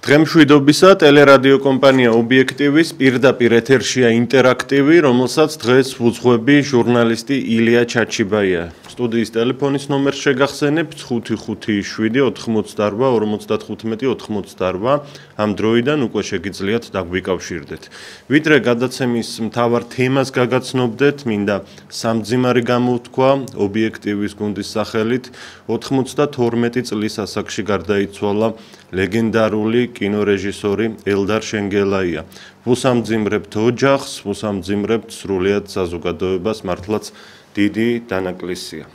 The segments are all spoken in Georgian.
დღემშვიდობისა ტელერადიო კომპანია ობიექტივის პირდაპირ ეთერშია ინტერაქტივი, რომელსაც დღეს ვუძღვები ჟურნალისტი ილია ჩაჩიბაია. სტუდიის ტელეფონის ნომერს შეგახსენებთ 555-88-55-88. ამ დროიდან უკვე შეგიძლიათ დაგვიკავშირდეთ. ვიდრე გადაცემის მთავარ თემას გაგაცნობდეთ, მინდა სამძიმარი გამოვთქვა ობიექტივის გუნდის სახელით 92 წლის ასაკში გარდაიცვალა ლეგენდარული კინორეჟისორი ელდარ შენგელაია. ვუსამძიმრებთ ოჯახს, ვუსამძიმრებთ სრულიად საზოგადოებას, მართლაც დიდი დანაკლისია.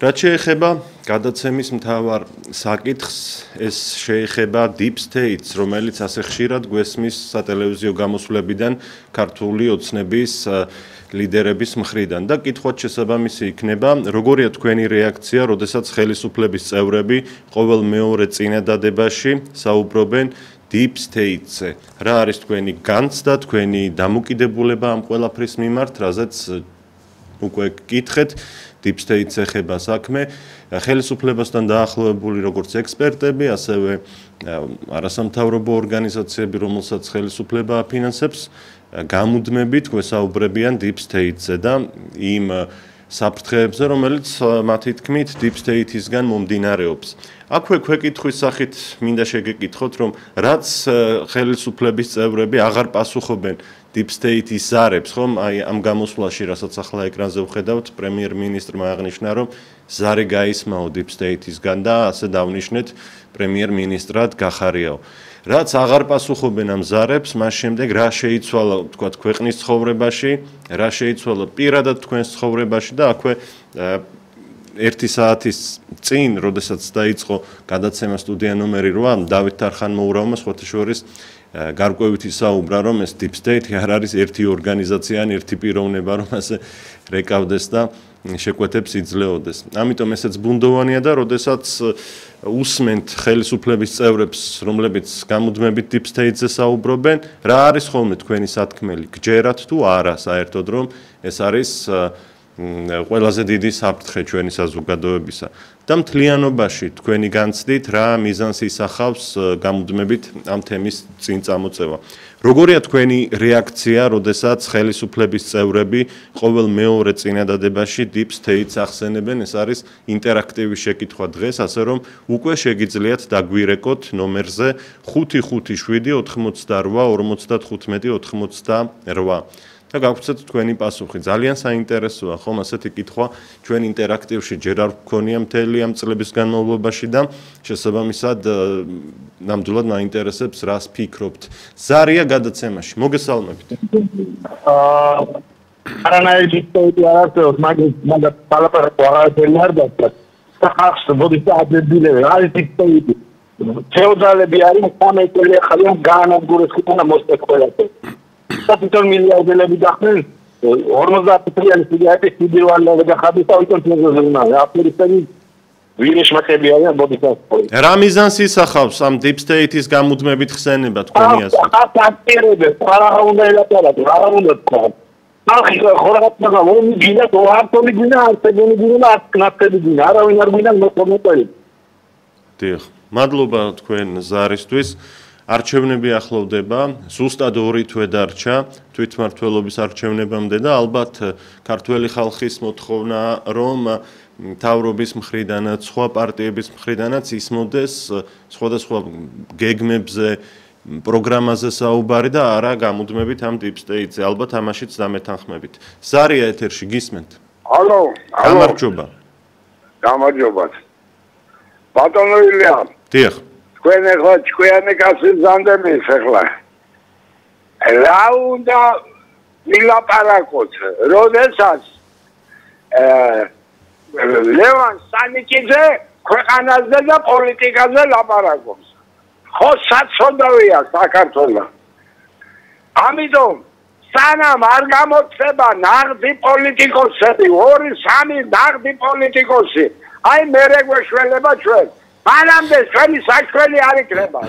რაც შეეხება გადაცემის მთავარ საკითხს, ეს შეეხება Deep States, რომელიც ასე ხშირად გვესმის სატელევიზიო გამოსვლებიდან ქართული ოცნების ლიდერების მხრიდან და კითხვაც შესაბამისი იქნება, როგორია თქვენი რეაქცია, როდესაც ხელისუფლების წევრები ყოველ მეორე წინადადებაში საუბრობენ Deep States-ზე. რა არის თქვენი განცდა, თქვენი დამოკიდებულება ამ ყველაფრის მიმართ, რაზეც უკვე გკითხეთ, Deep States ეხება საქმე, ხელისუფლებასთან დაახლოებული როგორც ექსპერტები, ასევე არასამთავრობო ორგანიზაციები, რომელსაც ხელისუფლება აფინანსებს, გამუდმებით გვესაუბრებიან Deep States-ზე და იმ საფრთხეებზე, რომელიც მათი თქმით Deep State-ისგან მომდინარეობს. აქვე ქვეკითხვის სახით მინდა შეგეკითხოთ, რომ რაც ხელისუფლების წევრები აღარ პასუხობენ Deep State-ის ზარებს, ხომ? აი ამ გამოსვლაში, რასაც ახლა ეკრანზე ვხედავთ, პრემიერ-მინისტრმა აღნიშნა, რომ ზარი გაისმაო Deep State-ისგან და ასე დავნიშნეთ პრემიერ-მინისტრად გახარიაო. რაც აღარ პასუხობენ ამ ზარებს, მას შემდეგ რა შეიცვალა, თქვათ, ქვეყნის ცხოვრებაში, რა შეიცვალა პირადად თქვენს ცხოვრებაში და აქვე 1 საათის წინ, როდესაც დაიწყო გადაცემა სტუდია ნომერი 8, დავით თარხან-მოურავმა სხვათაშორის გარკვევით ისაუბრა, რომ ეს Deep State არ არის ერთი ორგანიზაცია ან ერთი პიროვნება, რომ ასე რეკავდეს და შეკვეთებს იძლეოდეს. ამიტომ ესეც ბუნდოვანია და როდესაც უსმენთ ხელისუფლების წევრებს, რომლებიც გამუდმებით Deep State-ზე საუბრობენ, რა არის ხოლმე თქვენი სათქმელი? გჯერათ თუ არა, საერთოდ რომ ეს არის ყველაზე დიდი საფრთხე ჩვენი საზოგადოებისა. და მთლიანობაში თქვენი განცდით რა მიზანს ისახავს გამუდმებით ამ თემის წინ წამოწევა. როგორია თქვენი რეაქცია, როდესაც ხელისუფლების წევრები ყოველ მეორე წინადადებაში Deep States ახსენებენ, ეს არის ინტერაქტივი შეკითხვა დღეს, ასე რომ უკვე შეგიძლიათ დაგვირეკოთ ნომერზე 555-88-55-88. და გავხსნათ თქვენი პასუხი. ძალიან საინტერესოა, ხომ, ასეთი კითხვა ჩვენ ინტერაქტივში ჯერ არ გქონია მთელი ამ წლების განმავლობაში და შესაბამისად ნამდვილად მაინტერესებს, რას ფიქრობთ. ზარია გადაცემაში. მოგესალმებით. არანაირი დიპტოიტი არ არსებობს, მაგათ პალაპარაკო აღარ არდაცა. სახს ბოდიშ ადებილე, არის დიპტოიტი. ფეოდალები არის 13 წელი ახალი განადგურეს ხიტანა მოსტექველაზე. Capital miliardelები დახნენ 50 ტრილიონი სიგარეტის სიდივალე გახადით და უიტონ ფლოზოზენა. აფერისტები ვირეშმაკები არიან ბოდიშასპორი. რა მიზანს ისახავს ამ Deep State-ის გამუდმებით ხსენება თქვენი აზრით? აფერები, რა უნდა ელაპარაკო, რა უნდა თქვა. ახი ხორაგატმა მომიგინა, თორტომი გინა, არსებონი გინა, აკნაფები გინა, არავინ არ გინა მოწმოწელი. დიახ, მადლობა თქვენ ზარისთვის. არჩევნები ახლოვდება, ზუსტად 2 თვე დარჩა თვითმმართველობის არჩევნებამდე და ალბათ ქართველი ხალხის მოთხოვნა, რომ მთავრობის მხრიდანაც, სხვა პარტიების მხრიდანაც ისმოდეს სხვადასხვა გეგმებზე, პროგრამაზე საუბარი და არა გამუდმებით ამ Deep State-ზე. ალბათ ამაშიც დამეთანხმებით. ზარია ეთერში გისმენთ? ალო, გამარჯობა. გამარჯობა. ბატონო ილია. დიახ. თქვენ ახლა ჭკვიანი კაცი ზანდების ახლა. რა უნდა ვილაპარაკოთ, როდესაც ლევან სანიკიძე ქვეყანაზე და პოლიტიკაზე ლაპარაკობს. ხო საწონდავია საქართველოს. ამიტომ სანამ არ გამოწება ნაღდი პოლიტიკოსები, 2-3 ნაღდი პოლიტიკოსი, აი მერე გვეშველება ჩვენ. მანამდე ჩვენი საქმე არ იქნება.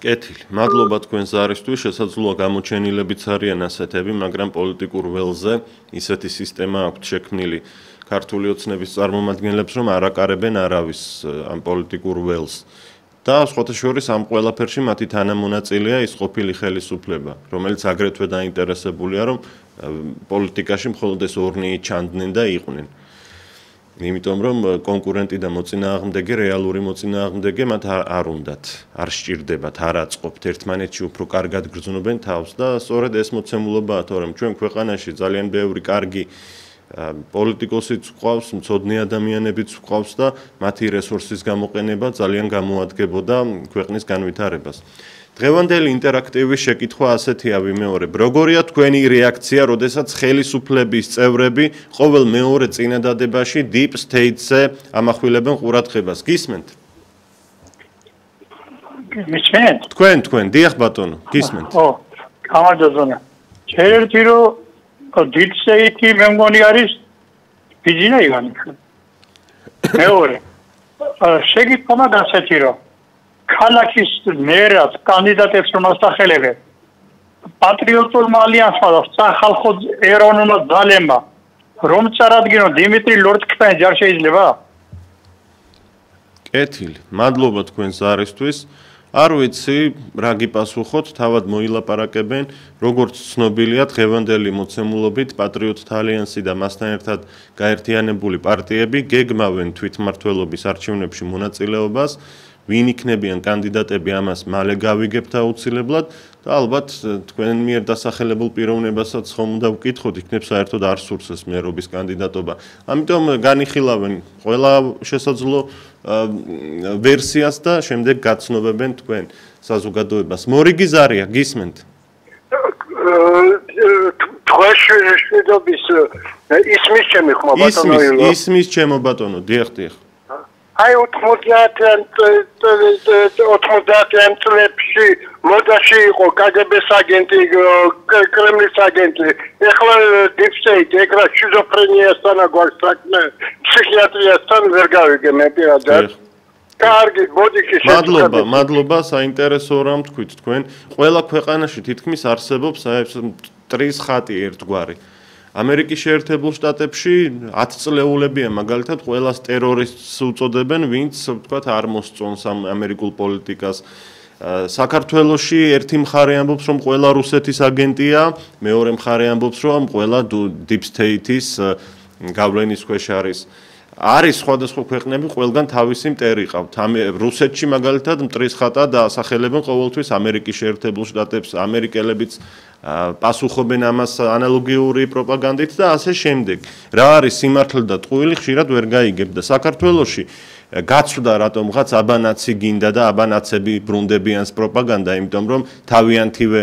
კეთილი. მადლობა თქვენ ზარისთვის, შესაძლოა გამოჩენილებიც არიან ასეთები, მაგრამ პოლიტიკურ ველზე ისეთი სისტემა აქვთ შექმნილი ქართული ოცნების წარმომადგენლებს, რომ არ აკარებენ არავის ამ პოლიტიკურ ველს. და სხვათა შორის ამ ყველაფერში მათი თანამონაწილეა ის ყოფილი ხელისუფლება, რომელიც აგრეთვე დაინტერესებულია, რომ პოლიტიკაში მხოლოდ ეს ორნი ჩანდნენ და იყვნენ. იმიტომ რომ კონკურენტი და მოწინააღმდეგე, რეალური მოწინააღმდეგე მათ არ უნდათ, არ სჭირდებათ, არ აწყობთ ერთმანეთში უფრო კარგად გრძნობენ თავს და სწორედ ეს მოცემულობაა, თორემ ჩვენ ქვეყანაში ძალიან ბევრი კარგი პოლიტიკოსიც გვყავს, მცოდნე ადამიანებიც გვყავს და მათი რესურსის გამოყენება ძალიან გამოადგებოდა ქვეყნის განვითარებას. დღევანდელი ინტერაქტივის შეკითხვა ასეთია ვიმეორებ. როგორია თქვენი რეაქცია, როდესაც ხელისუფლების წევრები ყოველ მეორე წინადადებაში Deep State-ზე ამახვილებენ ყურადღებას? გისმენთ? მისმენთ? თქვენ, დიახ ბატონო, გისმენთ. გამარჯობა. შეიძლება რომ Deep State-ი მე მგონი არის ბიზნესი იგანი. მეორე. შეკითხვა მაგ ასეთი რომ ქალაქის მერად კანდიდატებს რომ ასახელებენ პატრიოტულმა ალიანსმა და სახალხო ეროვნულმა ძალებმა რომ წარადგინონ დიმიტრი ლორდ-ქპენი ჯერ შეიძლება? კეთილი, მადლობა თქვენს ზარისთვის. არ ვიცი, რა გიპასუხოთ, თავად მოილაპარაკებენ, როგორც ცნობილია დღევანდელი მოცემულობით პატრიოტთა ალიანსი და მასთან ერთად გაერთიანებული პარტიები გეგმავენ თვითმმართველობის არჩევნებში მონაწილეობას. ვინ იქნებიან კანდიდატები ამას მალე გავიგებთ აუცილებლად და ალბათ თქვენ მიერ დასახელებულ პიროვნებასაც ხომ უნდა ვკითხოთ, იქნებ საერთოდ არ სურს ეს მერობის კანდიდატობა. ამიტომ განიხილავენ ყველა შესაძლო ვერსიას და შემდეგ გაცნობებენ თქვენ საზოგადოებას. მორიგი ზარია, გისმენთ? თქვენშვილობის ისმის ჩემი ხმა ბატონო. ისმის ჩემო ბატონო, დიახ. აი 90-იან წლებში მოდაში იყო KGB-ს აგენტი, კრემლის აგენტი. ეხლა Deep State, ეკრა შიზოფრენიასთან აგვაქვს საქმე, ფსიქიატრიასთან ვერ გავიგე მე პირადად. კარგი, ბოდიში შეგვიძლია. მადლობა, საინტერესო რამ თქვით თქვენ. ყველა ქვეყანაში თითქმის არსებობს მტრის ხატი ერთგვარი. ამერიკის შეერთებულ შტატებში 10 წლეულებია მაგალითად ყველას ტერორისტს უწოდებენ, ვინც ვთქვათ არ მოსწონს ამ ამერიკულ პოლიტიკას. საქართველოში ერთი მხარე ამბობს, რომ ყველა რუსეთის აგენტია, მეორე მხარე ამბობს, რომ ყველა Deep State-ის გავლენის ქვეშ არის. არის სხვადასხვა ქვეყნები, ყველგან თავისი მტერი ყავთ. რუსეთში მაგალითად მტრის ხატა დაასახელებენ ყოველთვის ამერიკის შეერთებულ შტატებს, ამერიკელებიც პასუხობენ ამას ანალოგიური პროპაგანდით და ასე შემდეგ. რა არის სიმართლე და ტყუილი ხშირად ვერ გაიგებ და საქართველოში გაცვდა რატომღაც აბანაცი გინდა და აბანაცები ბრუნდებიანს პროპაგანდა, იმიტომ რომ თავიანთივე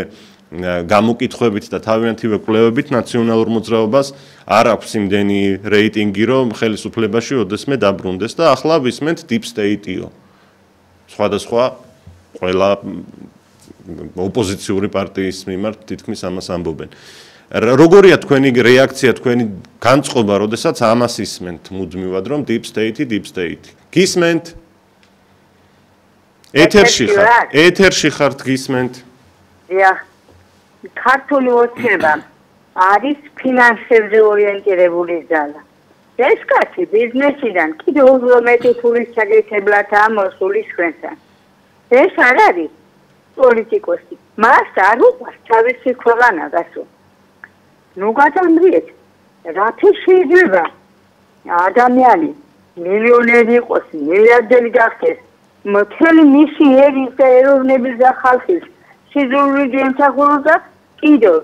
გამოკითხვებით და თავიანთივე კვლევებით ნაციონალურ მოძრაობას არ აქვს იმდენი რეიტინგი, რომ ხელისუფლებაში ოდესმე დაბრუნდეს და ახლა ვისმენთ Deep State-იო. სხვადასხვა ყველა ოპოზიციური პარტიის მიმართ თითქმის ამას ამბობენ. როგორია თქვენი რეაქცია, თქვენი განწყობა, როდესაც ამას ისმენთ მუდმივად, რომ Deep State-ი, Deep State-ი. გისმენთ? ეთერში ხართ, გისმენთ? დიახ. ქართული ოცნება არის ფინანსებზე ორიენტირებული ძალა. ეს კაცი ბიზნესიდან კიდევ უფრო მეტი ფულის ჩაგეთებლათაა მოსული სხვენთან. ეს არ არის პოლიტიკოსი. მას არ უყვარს თავისი ქვეყანა გასულ. ნუ გადამრიეთ, რათი შეიძლება ადამიანი მილიონერი იყოს, მილიარდერი გახდეს, მთელი მისი ერის და ეროვნების და ხალხის სიძულვით ემსახურება კიდევ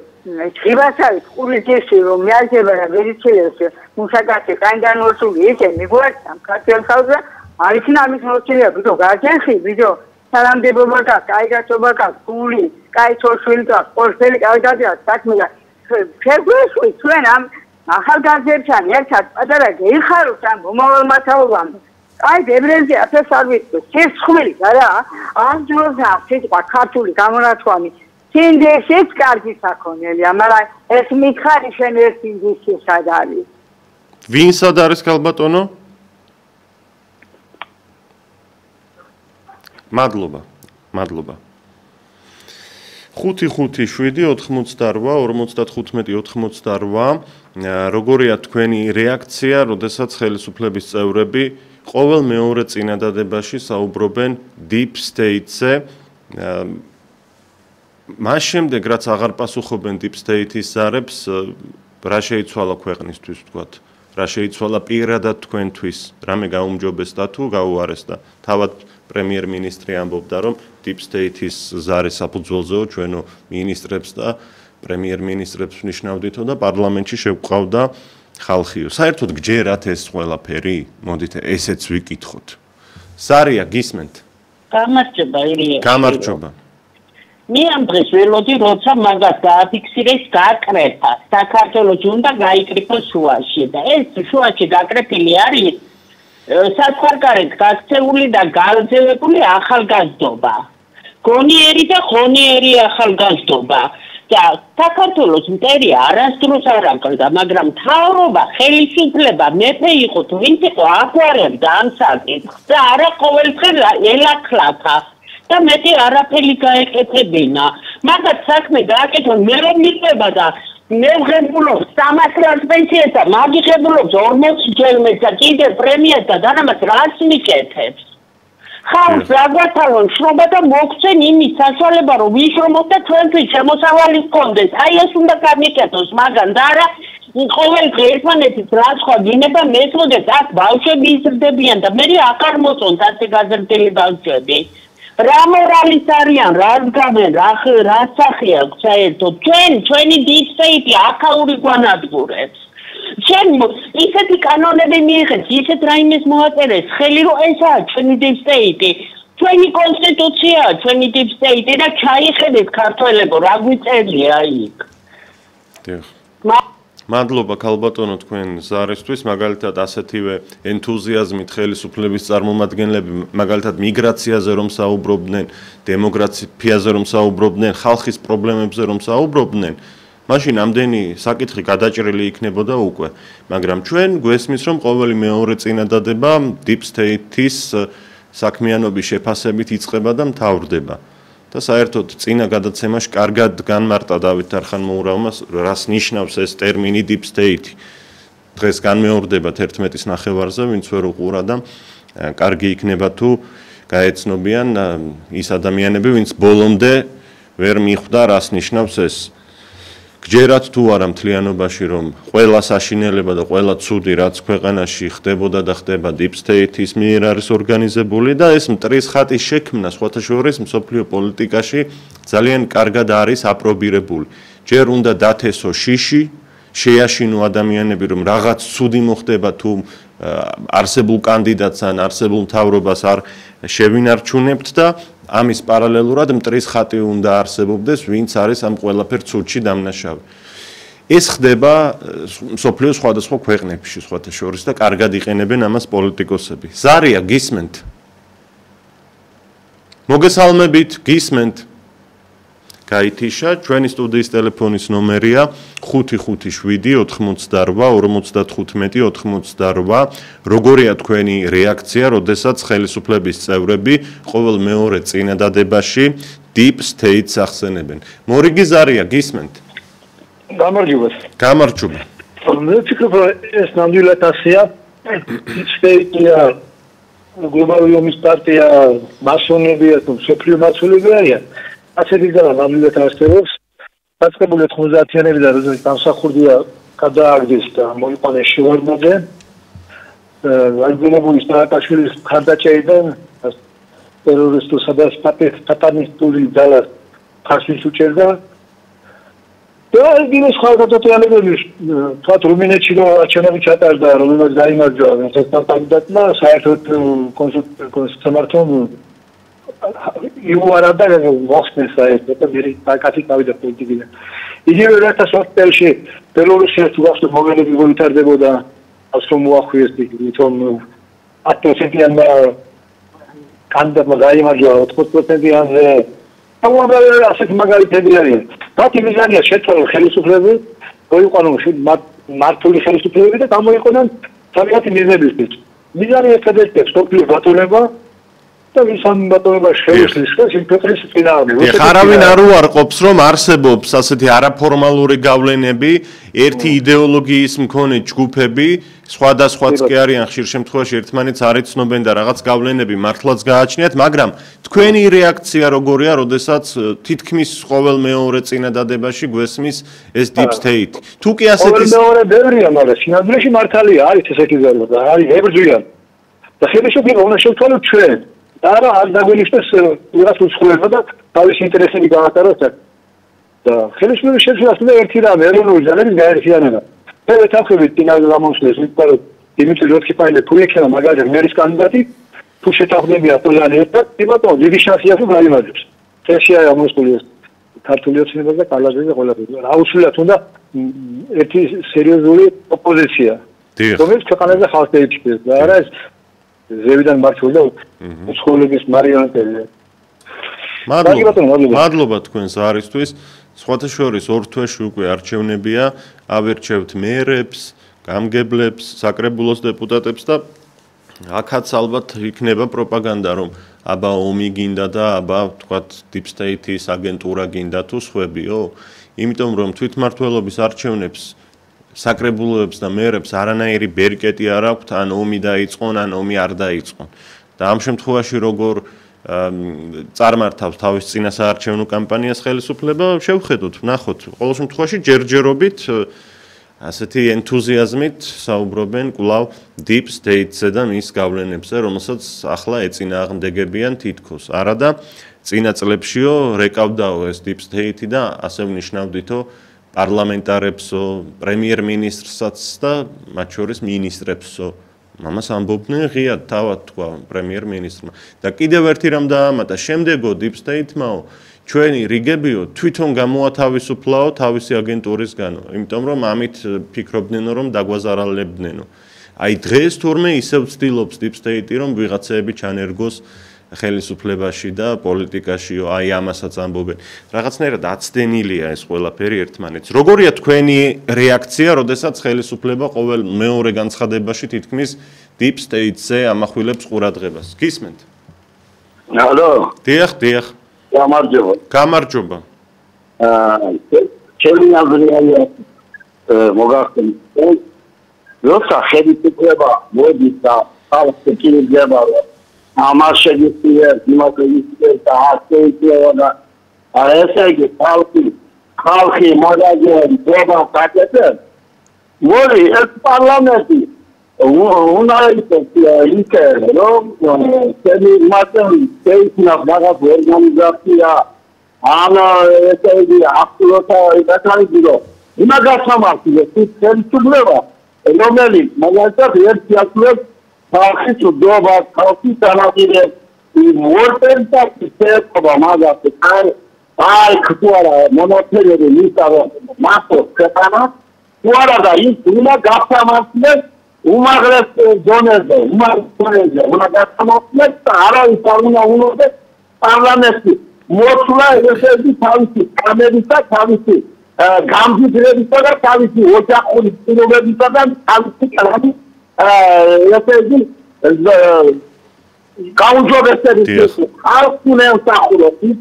ჩხიბასავით ყურის ჯეში რომ მიაჯება და ვერიცილებს მუსაკაცი კაინდან მოსული ისე მიგვარდა ქართულ ხალხზე არიქნა ამის მოსწია ბიჭო გაჯენხი ბიჭო სალამდებობა და კაიგაცობა და გული კაი ჩოშვილი და ყორფელი კაიგაცია საქმე და შეგვეშვი ჩვენ ამ ახალგაზრდებთან ერთად პატარა გეიხაროთ ამ მომავალ თაობამ აი ბევრზე აფერს არ ვიცი სიცხვილი რა ამ დროს სიტყვა ქართული გამონათქვამი სინდესიც კარგი საქონელია მაგრამ ეს მითხარი შენ ერთ ინგლისში სად არის ვინ სად არის ქალბატონო მადლობა 5-5-7-95-98 როგორია თქვენი რეაქცია, როდესაც ხელისუფლების წევრები ყოველ მეორე წინადადებაში საუბრობენ deep state-ზე. მას შემდეგ, რაც აღარ პასუხობენ deep state-ის ზარებს, რა შეიცვალა ქვეყნისთვის, ვთქვათ? რა შეიცვალა პირადად თქვენთვის? რამე გაუმჯობესდა თუ გაუარესდა? თავად პრემიერ-მინისტრი ამბობდა, რომ deep state-ის ზარი საფუძველზეო ჩვენო მინისტრებს და პრემიერ-მინისტრებს ნიშნავდითო და პარლამენტში შევყავდა ხალხიო. საერთოდ გჯერათ ეს ყველაფერი? მოდით ესეც ვიკითხოთ. სარია გისმენთ? გამარჯობა ილია. გამარჯობა. მე ამ დღეს ველოდი, როცა მაგას გააფიქსირეს გაკრეფა. საქართველოში უნდა გაიკრიფოს შუაში და ეს შუაში გაკრეფილი არის საწყარკარეთ გაქცეული და გააძევებული ახალგაზრდობა. გონიერი და ხონიერი ახალგაზრდობა. და საქართველოს მტერი არასდროს არ აკრდა, მაგრამ მთავრობა, ხელისუფლება, მეფე იყო თუ ვინც იყო აგვარებდა ამ საკითხს და არა ყოველდღე ელახლათა და მეტი არაფერი გაეკეთებინა. მაგათ საქმე გააკეთონ მე რომ მიწება და მე ვღებულობს 300 ლარს პენსიას და მაგი ღებულობს 40 ჯერმეს და კიდე პრემიას და დანამატ რას მიკეთებს? ხალხს აგვათავონ შრომა და მოგცენ იმის საშუალება, რომ ვიშრომოთ და ჩვენთვის შემოსავალი ჰქონდეს. აი ეს უნდა გამიკეთოს მაგან და არა ყოველ დღე ერთმანეთის რა სხვა გინება მესმოდეს აქ ბავშვები იზრდებიან და მე აღარ მოწონთ ასე გაზრდილი ბავშვები. რა მორალის არიან, რა დგამენ, რა სახე აქვს საერთოდ ჩვენი deep state აქაური გვანადგურებს. შენ ისეთი კანონები მიიღეთ, ისეთ რაიმეს მოაწერეს, ხელი რომ ესაა ჩვენი deep state, ჩვენი კონსტიტუციაა, ჩვენი deep state და ჩაიხედეთ ქართველებო, რა გვიწერია იქ. დიახ. მადლობა ქალბატონო თქვენ ზარისთვის, მაგალითად ასეთივე ენთუზიაზმით ხელისუფლების წარმომადგენლები, მაგალითად მიგრაციაზე რომ საუბრობდნენ, დემოგრაფიაზე რომ საუბრობდნენ, ხალხის პრობლემებზე რომ საუბრობდნენ, მაშინ ამდენი საკითხი გადაჭრილი იქნებოდა უკვე, მაგრამ ჩვენ გვესმის, რომ ყოველი მეორე წინადადება deep state-ის საქმიანობის შეფასებით იწყება და მთავრდება. და საერთოდ წინა გადაცემაში კარგად განმარტა დავით არხანმოურავმა, რას ნიშნავს ეს ტერმინი deep state. დღეს განმეორდება 11-ის ნახევარზე, ვინც ვერ უყურა და კარგი იქნება თუ გაეცნობიან ის ადამიანები, ვინც ბოლომდე ვერ მიხვდა, რას ნიშნავს ეს. გჯერათ თუ არა მთლიანობაში, რომ ყველა საშინელება და ყველა ცუდი, რაც ქვეყანაში ხდებოდა და ხდება deep state-ის მიერ არის ორგანიზებული და ეს მტრის ხატის შექმნა სხვათა შორის მსოფლიო პოლიტიკაში ძალიან კარგად არის აპრობირებული. ჯერ უნდა დათესო შიში, შეაშინო ადამიანები, რომ რაღაც ცუდი მოხდება თუ არსებულ კანდიდატს ან არსებულ მთავრობას არ შევინარჩუნებთ და ამის პარალელურად მტრის ხატი უნდა არსებობდეს, ვინც არის ამ ყველაფერ ცუდში დამნაშავე. ეს ხდება მსოფლიოს სხვადასხვა ქვეყნებში, სხვათა შორის და კარგად იყენებენ ამას პოლიტიკოსები. ზარია გისმენთ? მოგესალმებით, გისმენთ? გაითიშა, ჩვენი სტუდიის ტელეფონის ნომერია 557-88-95-88. როგორია თქვენი რეაქცია, როდესაც ხელისუფლების წევრები ყოველ მეორე წინადადებაში deep state-ს ახსენებენ? მორიგი ზარია, გისმენთ? გამარჯობა. გამარჯობა. მე ვფიქრობ, რომ ეს ნამდვილად ასეა. deep state-ია, გლობალური ომის პარტია, მასონებია თუ სოფლიო მაცულები არიან. ასეთი ძალა ნამდვილად არსებობს. დაწყებული 90-იანებიდან როდესაც დამსახურდია გადააგდეს და მოიყვანეს შევარდნაძე, აღგზნებული სააკაშვილის მხარდაჭერიდან ტერორისტულსა და სატანისტული ძალას ფაშის უჭერდა. და იგი სხვა გადაწყვეტილებები თქვა რუმინეთში რომ არჩევნები ჩატარდა, რომელმაც დაიმარჯვა ეს კანდიდატმა, საერთოდ კონსტიტუციამ იუარა და მოხსნეს საერთოდ და მე კაცი გავიდა პოლიტიკიდან. იგივე 2020 წელს ბელორუსია თუ გახსოვთ მოვლენები ვითარდებოდა, ასე რომ მოახვიეს თვითონ 10%-იან კანდიდატმა დაიმარჯვა 80%-იანზე. ამგვარად ასეთ მაგალითები არის. მათი მიზანია შეცვალონ ხელისუფლები, მოიყვანონ მართული ხელისუფლებები და გამოიყენონ საკუთარი მიზნებისთვის. მიზანი ერთადერთია სოფლიო ბატონება და ის ამ ბატონობა შეუძლის სიმფეტრის წინააღმდეგ. ხარავინ არ უარყოფს, რომ არსებობს ასეთი არაფორმალური გავლენები, ერთი იდეოლოგიის მქონე ჯგუფები, სხვადასხვაც კი არიან ხშირ შემთხვევაში ერთმანეთს არ იცნობენ და რაღაც გავლენები მართლაც გააჩნიათ, მაგრამ თქვენი რეაქცია როგორია, როდესაც თითქმის ყოველ მეორე წინადადებაში გვესმის ეს deep state. თუ კი ასეთი ყოველ მეორე ბევრია, მაგრამ სინამდვილეში მართალია, არის ესეთი ზარმა და არის ებრძვიან. და ხელისუფლება უნდა შევთვალოთ ჩვენ. არა არ დაგვენიშნოს ვიღაც უცხოება და თავის ინტერესები გაატაროს და ხელისუფლება შეძლოს ერთი რამე ეროვნული ძალების გაერთიანება. მე ვეთანხმებით წინაზე გამოსვლას, ვიტყვი დიმიტრი როთქიფაილე თუ იქნება მაგალითად მერის კანდიდატი, თუ შეთანხმებია ყველანი ერთად, იბატონო დიდი შანსია რომ გაიმარჯვებს. წესია ამოსული ეს ქართული ოცნებას და კალაძეზე ყველაფერი. აუცილებლად უნდა ერთი სერიოზული ოპოზიცია. რომელიც ქვეყანაზე ხალხს ეჭირს და არა ეს ზევიდან მართული და უცხოელების მარიონეტები. მადლობა თქვენს არისთვის. სხვათა შორის ორ თვეში უკვე არჩევნებია, ავირჩევთ მერებს, გამგებლებს, საკრებულოს დეპუტატებს და აქაც ალბათ იქნება პროპაგანდა, რომ აბა ომი გინდა და აბა თქვათ deep state-ის აგენტურა გინდა თუ სხვებიო. იმიტომ რომ თვითმმართველობის არჩევნებს საკრებულოებს და მერებს არანაირი ბერკეტი არ აქვთ, ან ომი დაიწყონ, ან ომი არ დაიწყონ. და ამ შემთხვევაში როგორ წარმართავს თავის წინასაარჩევნო კამპანიას ხელისუფლება, შევხედოთ, ვნახოთ. ყოველ შემთხვევაში ჯერჯერობით ასეთი ენთუზიაზმით საუბრობენ კვლავ deep state-ზე და მის გავლენებზე, რომელსაც ახლა ეწინააღმდეგებიან თითქოს. არა და წინა წლებშიო რეკავდაო ეს deep state და ასე ვნიშნავდითო პარლამენტარებსო, პრემიერ-მინისტრსაც და მათ შორის მინისტრებსო. მამას ამბობდნენ ღიად თავად თქვა პრემიერ-მინისტრმა. და კიდევ ერთი რამ დაამატა, შემდეგო deep state-მაო ჩვენი რიგებიო თვითონ გამოათავისუფლაო თავისი აგენტურისგანო, იმიტომ რომ ამით ფიქრობდნენ რომ დაგვაზარალებდნენო. აი დღეს თურმე ისევ ცდილობს deep state რომ ვიღაცეები ჩანერგოს ხელისუფლებაში და პოლიტიკაშიო, აი ამასაც ამბობენ. რაღაცნაირად აცდენილია ეს ყველაფერი ერთმანეთს. როგორია თქვენი რეაქცია, როდესაც ხელისუფლება ყოველ მეორე განცხადებაში თითქმის deep state-ზე ამახვილებს ყურადღებას? გისმენთ? ალო. დიახ. გამარჯობა. გამარჯობა. ჩემი აზრია მოგახსენეთ. როცა ხელისუფლება მოდის და ხალხს ეკიდება ამას შეგიძლია იმასეა და ასე იქნება ესე იგი ხალხი მაგალითად პრობა კეთებს მოდი ეს პარლამენტი უნდა იქნება რომ თემი მასები შეიძლება რაღაც ორგანიზაცია ან ესე იგი აქტუალთა ეკატრიძო უნდა გასამართლოს ის ხელისუფლება რომელიც მაგალითად ერთი აქტუალს ხალხის უდობა, ხალხის ანაპირებს, ვორტენსა შეიძლება მაგას აი ქუარა მონოფერები მისავა მასო ქეთანა ქუარა და ის უნდა გასამართლეს უმაღლეს ზონაზე, უნდა გასამართლეს და არავის არ უნდა უნოდეს პარლამენტში მოსვლა ესეთი თავისი კამერისა, თავისი გამგებლობისა და თავისი ოჯახური პირობებისა და თავისი კრამი ესე იგი გაუჯობესები ხალხი ნეუსახურო ის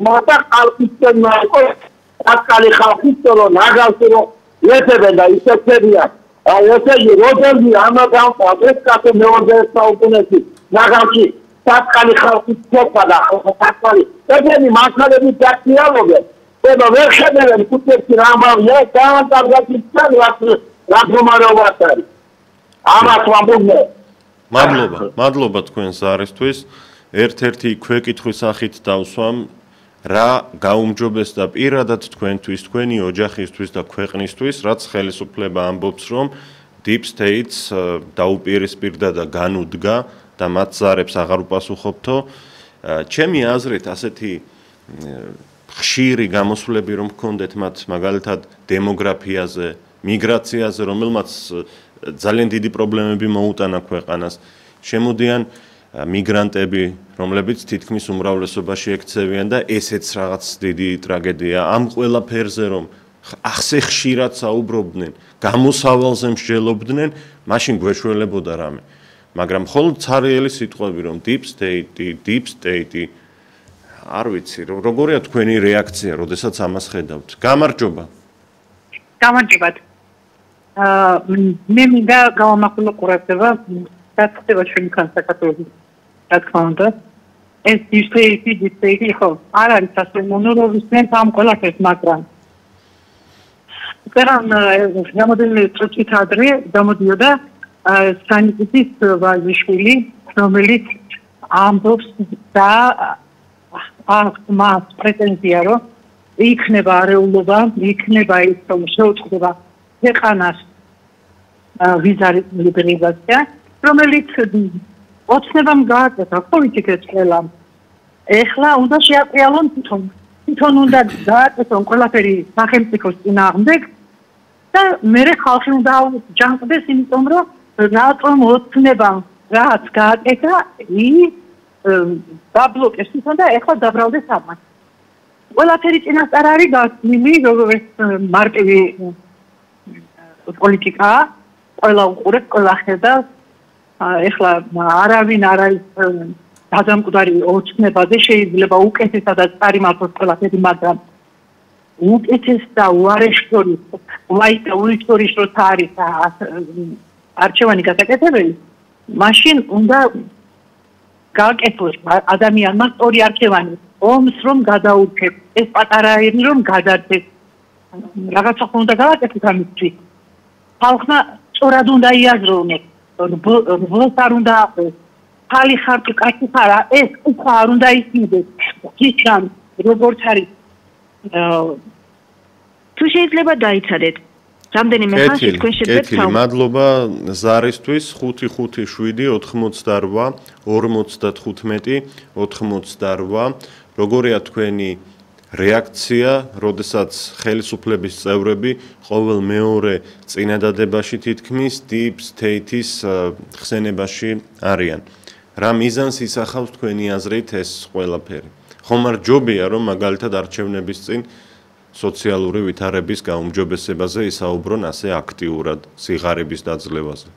მოდა ხალხის ნაკო აკალი ხალხის რო ნაგალსო ესებენ და ისეთებია ესე იგი როდელი ამაგან ეს კაცო მეორე საუკუნეში ნაგალში აკალი ხალხის ცოტა და აკალი ესენი მასალები დაქიალობენ ება ვერ შეძლებს კუთებში რამბავია დაანტარგაციდან რაგომარovat არის ამას ვამბობ მადლობა თქვენს არისთვის ერთ-ერთი ქვეკითხვის სახით დავსვამ რა გაუმჯობესდა პირადად თქვენთვის თქვენი ოჯახისთვის და ქვეყნისთვის რაც ხელისუფლება ამბობს რომ deep states დაუპირისპირდა და განუდგა და მათ ზარებს აღარ უპასუხობთო ჩემი აზრით ასეთი ხშირი გამოსვლები რომ გქონდეთ მათ მაგალითად დემოგრაფიაზე, მიგრაციაზე, რომელმაც ძალიან დიდი პრობლემები მოუტანა ქვეყანას. შემოდიან მიგრანტები, რომლებიც თითქმის უმრავლესობაში ექცევიან და ესეც რაღაც დიდი ტრაგედია. ამ ყველაფერზე რომ ახსე ხშირად საუბრობდნენ, გამოსავალზე მსჯელობდნენ, მაშინ გვეშველებოდა რამე. მაგრამ მხოლოდ ცარიელი სიტყვები რომ deep state არ ვიცი როგორია თქვენი რეაქცია როდესაც ამას ხედავთ გამარჯობა გამარჯობათ მე მინდა გავამახვილო ყურადღება რაც ხდება ჩვენი საქართველოს რა თქმა უნდა ეს დისპეიტი ხო არ არის ასე მონოროვისმენ ამ ყველაფერს მაგრამ წერან გამოდელი წუთით ადრე გამოდიოდა სანიტის ვაჟიშვილი რომელიც ამბობს და აქვს მას პრეტენზია რომ იქნება არეულობა იქნება ის რომ შეუწყდება ქვეყანას ვიზარის ლიბერალიზაცია რომელიც ოცნებამ გააკეთა პოლიტიკას ყველა ეხლა უნდა შეაყრიალონ თვითონ უნდა გააკეთონ ყველაფერი სახელმწიფოს წინააღმდეგ და მერე ხალხი უნდა ჯანყდეს იმიტომ რომ რატომ ოცნებამ რაც გააკეთა ის დაბლოკეს თვითონ და ეხლა დაბრალდეს ამას ყველაფერი წინასწარ არის გასმილი როგორც მარტივი პოლიტიკა ყველა უყურებს ყველა ხედავს ეხლა არავინ არ არის გადამკვდარი ოცნებაზე შეიძლება უკეთესადაც წარიმართოს ყველაფერი მაგრამ უკეთეს და უარიშტორის როცა არის არჩევანი გასაკეთებელი მაშინ უნდა გააკეთოს ადამიანმა სწორი არჩევანი ომს რომ გადაურჩებს ეს პატარა ერი რომ გადარჩეს რაღაცა უნდა გააკეთოს ამისთვის ხალხმა სწორად უნდა იაზროვნოს რბოლს არ უნდა აყრეს ხალი ხარ თუ კაცი ხარ ეს უკვე არ უნდა ისმინდეს ისჩან როგორც არის თუ შეიძლება დაიცადეთ რამდენიმე ხანში თქვენ შეძლებთ მადლობა ზარისთვის 557-88-55-98 როგორია თქვენი რეაქცია, როდესაც ხელისუფლების წევრები ყოველ მეორე წინადადებაში თითქმის deep state-ის ხსენებაში არიან. რა მიზანს ისახავს თქვენი აზრით ეს ყველაფერი? ხომ არ ჯობია რომ მაგალითად არჩევნების წინ სოციალური ვითარების გაუმჯობესებაზე ისაუბრონ ასე აქტიურად სიღარიბის დაძლევაზე.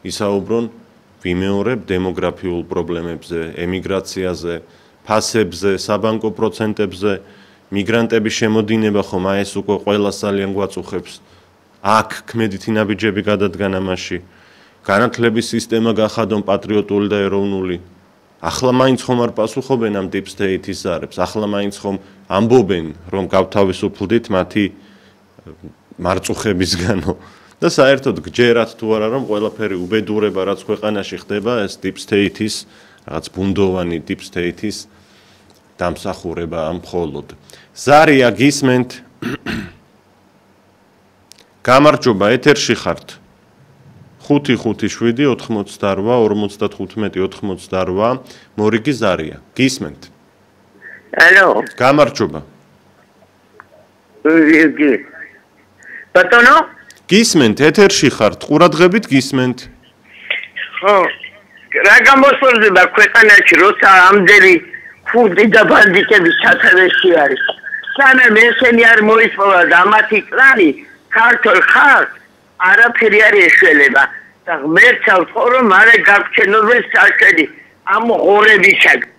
ისაუბრონ ვიმეორებ დემოგრაფიულ პრობლემებზე, ემიგრაციაზე, ფასებზე, საბანკო პროცენტებზე, მიგრანტების შემოდინება ხომ აი ეს უკვე ყველას ძალიან გვაწუხებს. აქ ქმედითი ნაბიჯები გადადგან ამაში. განათლების სისტემა გახადონ პატრიოტული და ეროვნული. ახლა მაინც ხომ არ პასუხობენ ამ deep state-ის ზარებს, ახლა მაინც ხომ ამბობენ, რომ გავთავისუფლდით მათი მარწუხებისგანო. და საერთოდ გჯერათ თუ არა რომ ყველაფერი უბედურება რაც ქვეყანაში ხდება, ეს deep state-ის რაღაც ბუნდოვანი deep state-ის დამსახურება ამ მხოლოდ. ზარია გისმენთ. გამარჯობა, ეთერში ხართ. 557-88-55-88 მორიგი ზარია. გისმენთ. ალო. გამარჯობა. ბატონო? გისმენთ, ეთერში ხართ, ყურადღებით გისმენთ. ხო. რა გამოსვლდება ქვეყანაში, როცა ამდენი ქურდი და ბანდიტები სათავეში არის. სანამ ესენი არ მოისპოვა და მათი კლანი ქართულ ხალხს არაფერი არ ეშველება და ღმერთს ვთხოვ რომ მალე გაგჩენილდეს საჭირო ამ ღორებისაგან.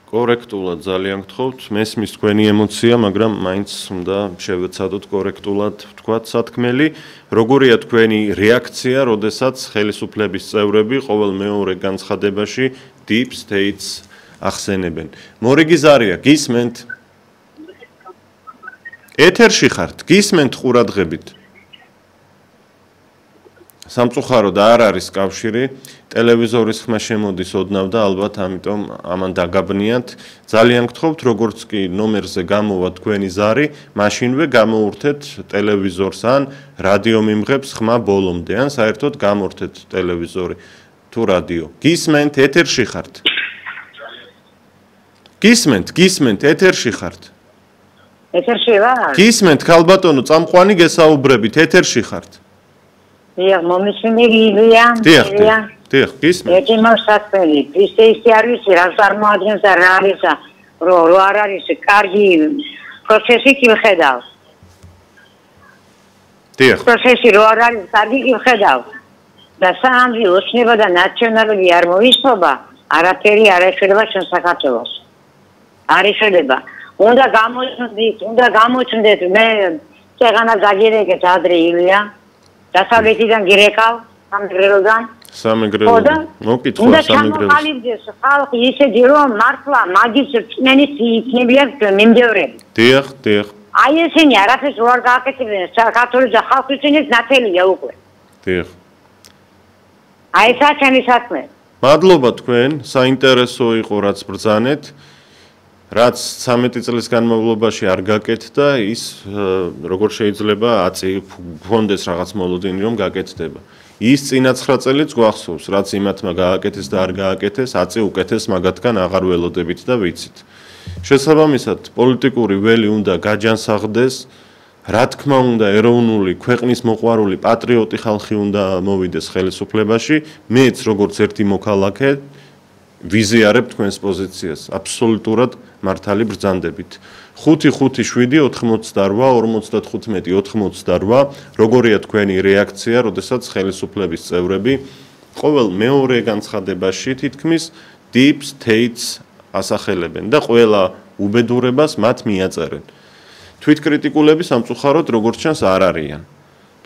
კორექტულად ძალიან გთხოვთ, მესმის თქვენი ემოცია, მაგრამ მაინც უნდა შევეცადოთ კორექტულად ვთქვათ სათქმელი. როგორია თქვენი რეაქცია, როდესაც ხელისუფლების წევრები ყოველ მეორე განცხადებაში deep states ახსენებენ? მორიგი ზარია, გისმენთ? ეთერში ხართ, გისმენთ ყურადღებით? სამწუხაროდ არ არის კავშირი, ტელევიზორის ხმა შემოდის ოდნავ და ალბათ ამიტომ ამან დაგაბნიათ. ძალიან გთხოვთ, როგორც კი ნომერზე გამოვა თქვენი ზარი, მაშინვე გამოურთეთ ტელევიზორს ან რადიო მიმღებს ხმა ბოლომდე, ან საერთოდ გამორთეთ ტელევიზორი თუ რადიო. გისმენთ, ეთერში ხართ? გისმენთ, ეთერში ხართ? ეთერში ვარ? გისმენთ, ქალბატონო, წამყვანი გესაუბრებით, ეთერში ხართ? დიახ, მომისმენი ილია. დიახ, გისმენთ. ერთი მოსასწრელი, ისე არ ვიცი, რა წარმოადგენს და რა არის, რო არ არის კარგი პროცესი კი ვხედავ. დიახ. პროცესი რო არ არის, კარგი კი ვხედავ. და სანამ ოცნება და ნაციონალური არ მოისწრება, არაფერი არ ეშველება ჩვენ საქართველოს. არ ეშველება. უნდა გამოჩნდეთ, მე წეღანა გაგირეკეთ ადრე ილია, დასავლეთიდან გირეკავ, სამეგრელოდან. სამეგრელოდან. მოკითხვა უნდა სამეგრელოს. ჩამოყალიბდეს ხალხი ისეთი რომ მართლა მაგის წმენის იქნებიან მიმდევრები. დიახ. აი ესენი არაფერს რო არ გააკეთებენ საქართველოს და ხალხისთვის ნათელია უკვე. დიახ. აი ესაა ჩემი საქმე. მადლობა თქვენ, საინტერესო იყო რაც ბრძანეთ. რაც 13 წლის განმავლობაში არ გაკეთდა, ის როგორ შეიძლება გქონდეს რაღაც მოლოდინი რომ გაკეთდება. ის წინა 9 წელიც გვახსოვს, რაც იმათმა გააკეთეს და არ გააკეთეს, აწი უკეთეს მაგათგან აღარ ველოდებით და ვიცით. შესაბამისად, პოლიტიკური ველი უნდა გაჯანსაღდეს, რა თქმა უნდა, ეროვნული, ქვეყნის მოყვარული, პატრიოტი ხალხი უნდა მოვიდეს ხელისუფლებაში, მეც როგორც ერთი მოქალაქე ვიზიარებ თქვენს პოზიციას, აბსოლუტურად მართალი ბრძანდებით. 5-5-7-88-55-88, როგორია თქვენი რეაქცია, როდესაც ხელისუფლების წევრები ყოველ მეორე განცხადებაში თითქმის deep states ასახელებენ და ყველა უბედურებას მათ მიაწერენ. თვითკრიტიკულები სამწუხაროდ როგორც ჩანს არ არიან.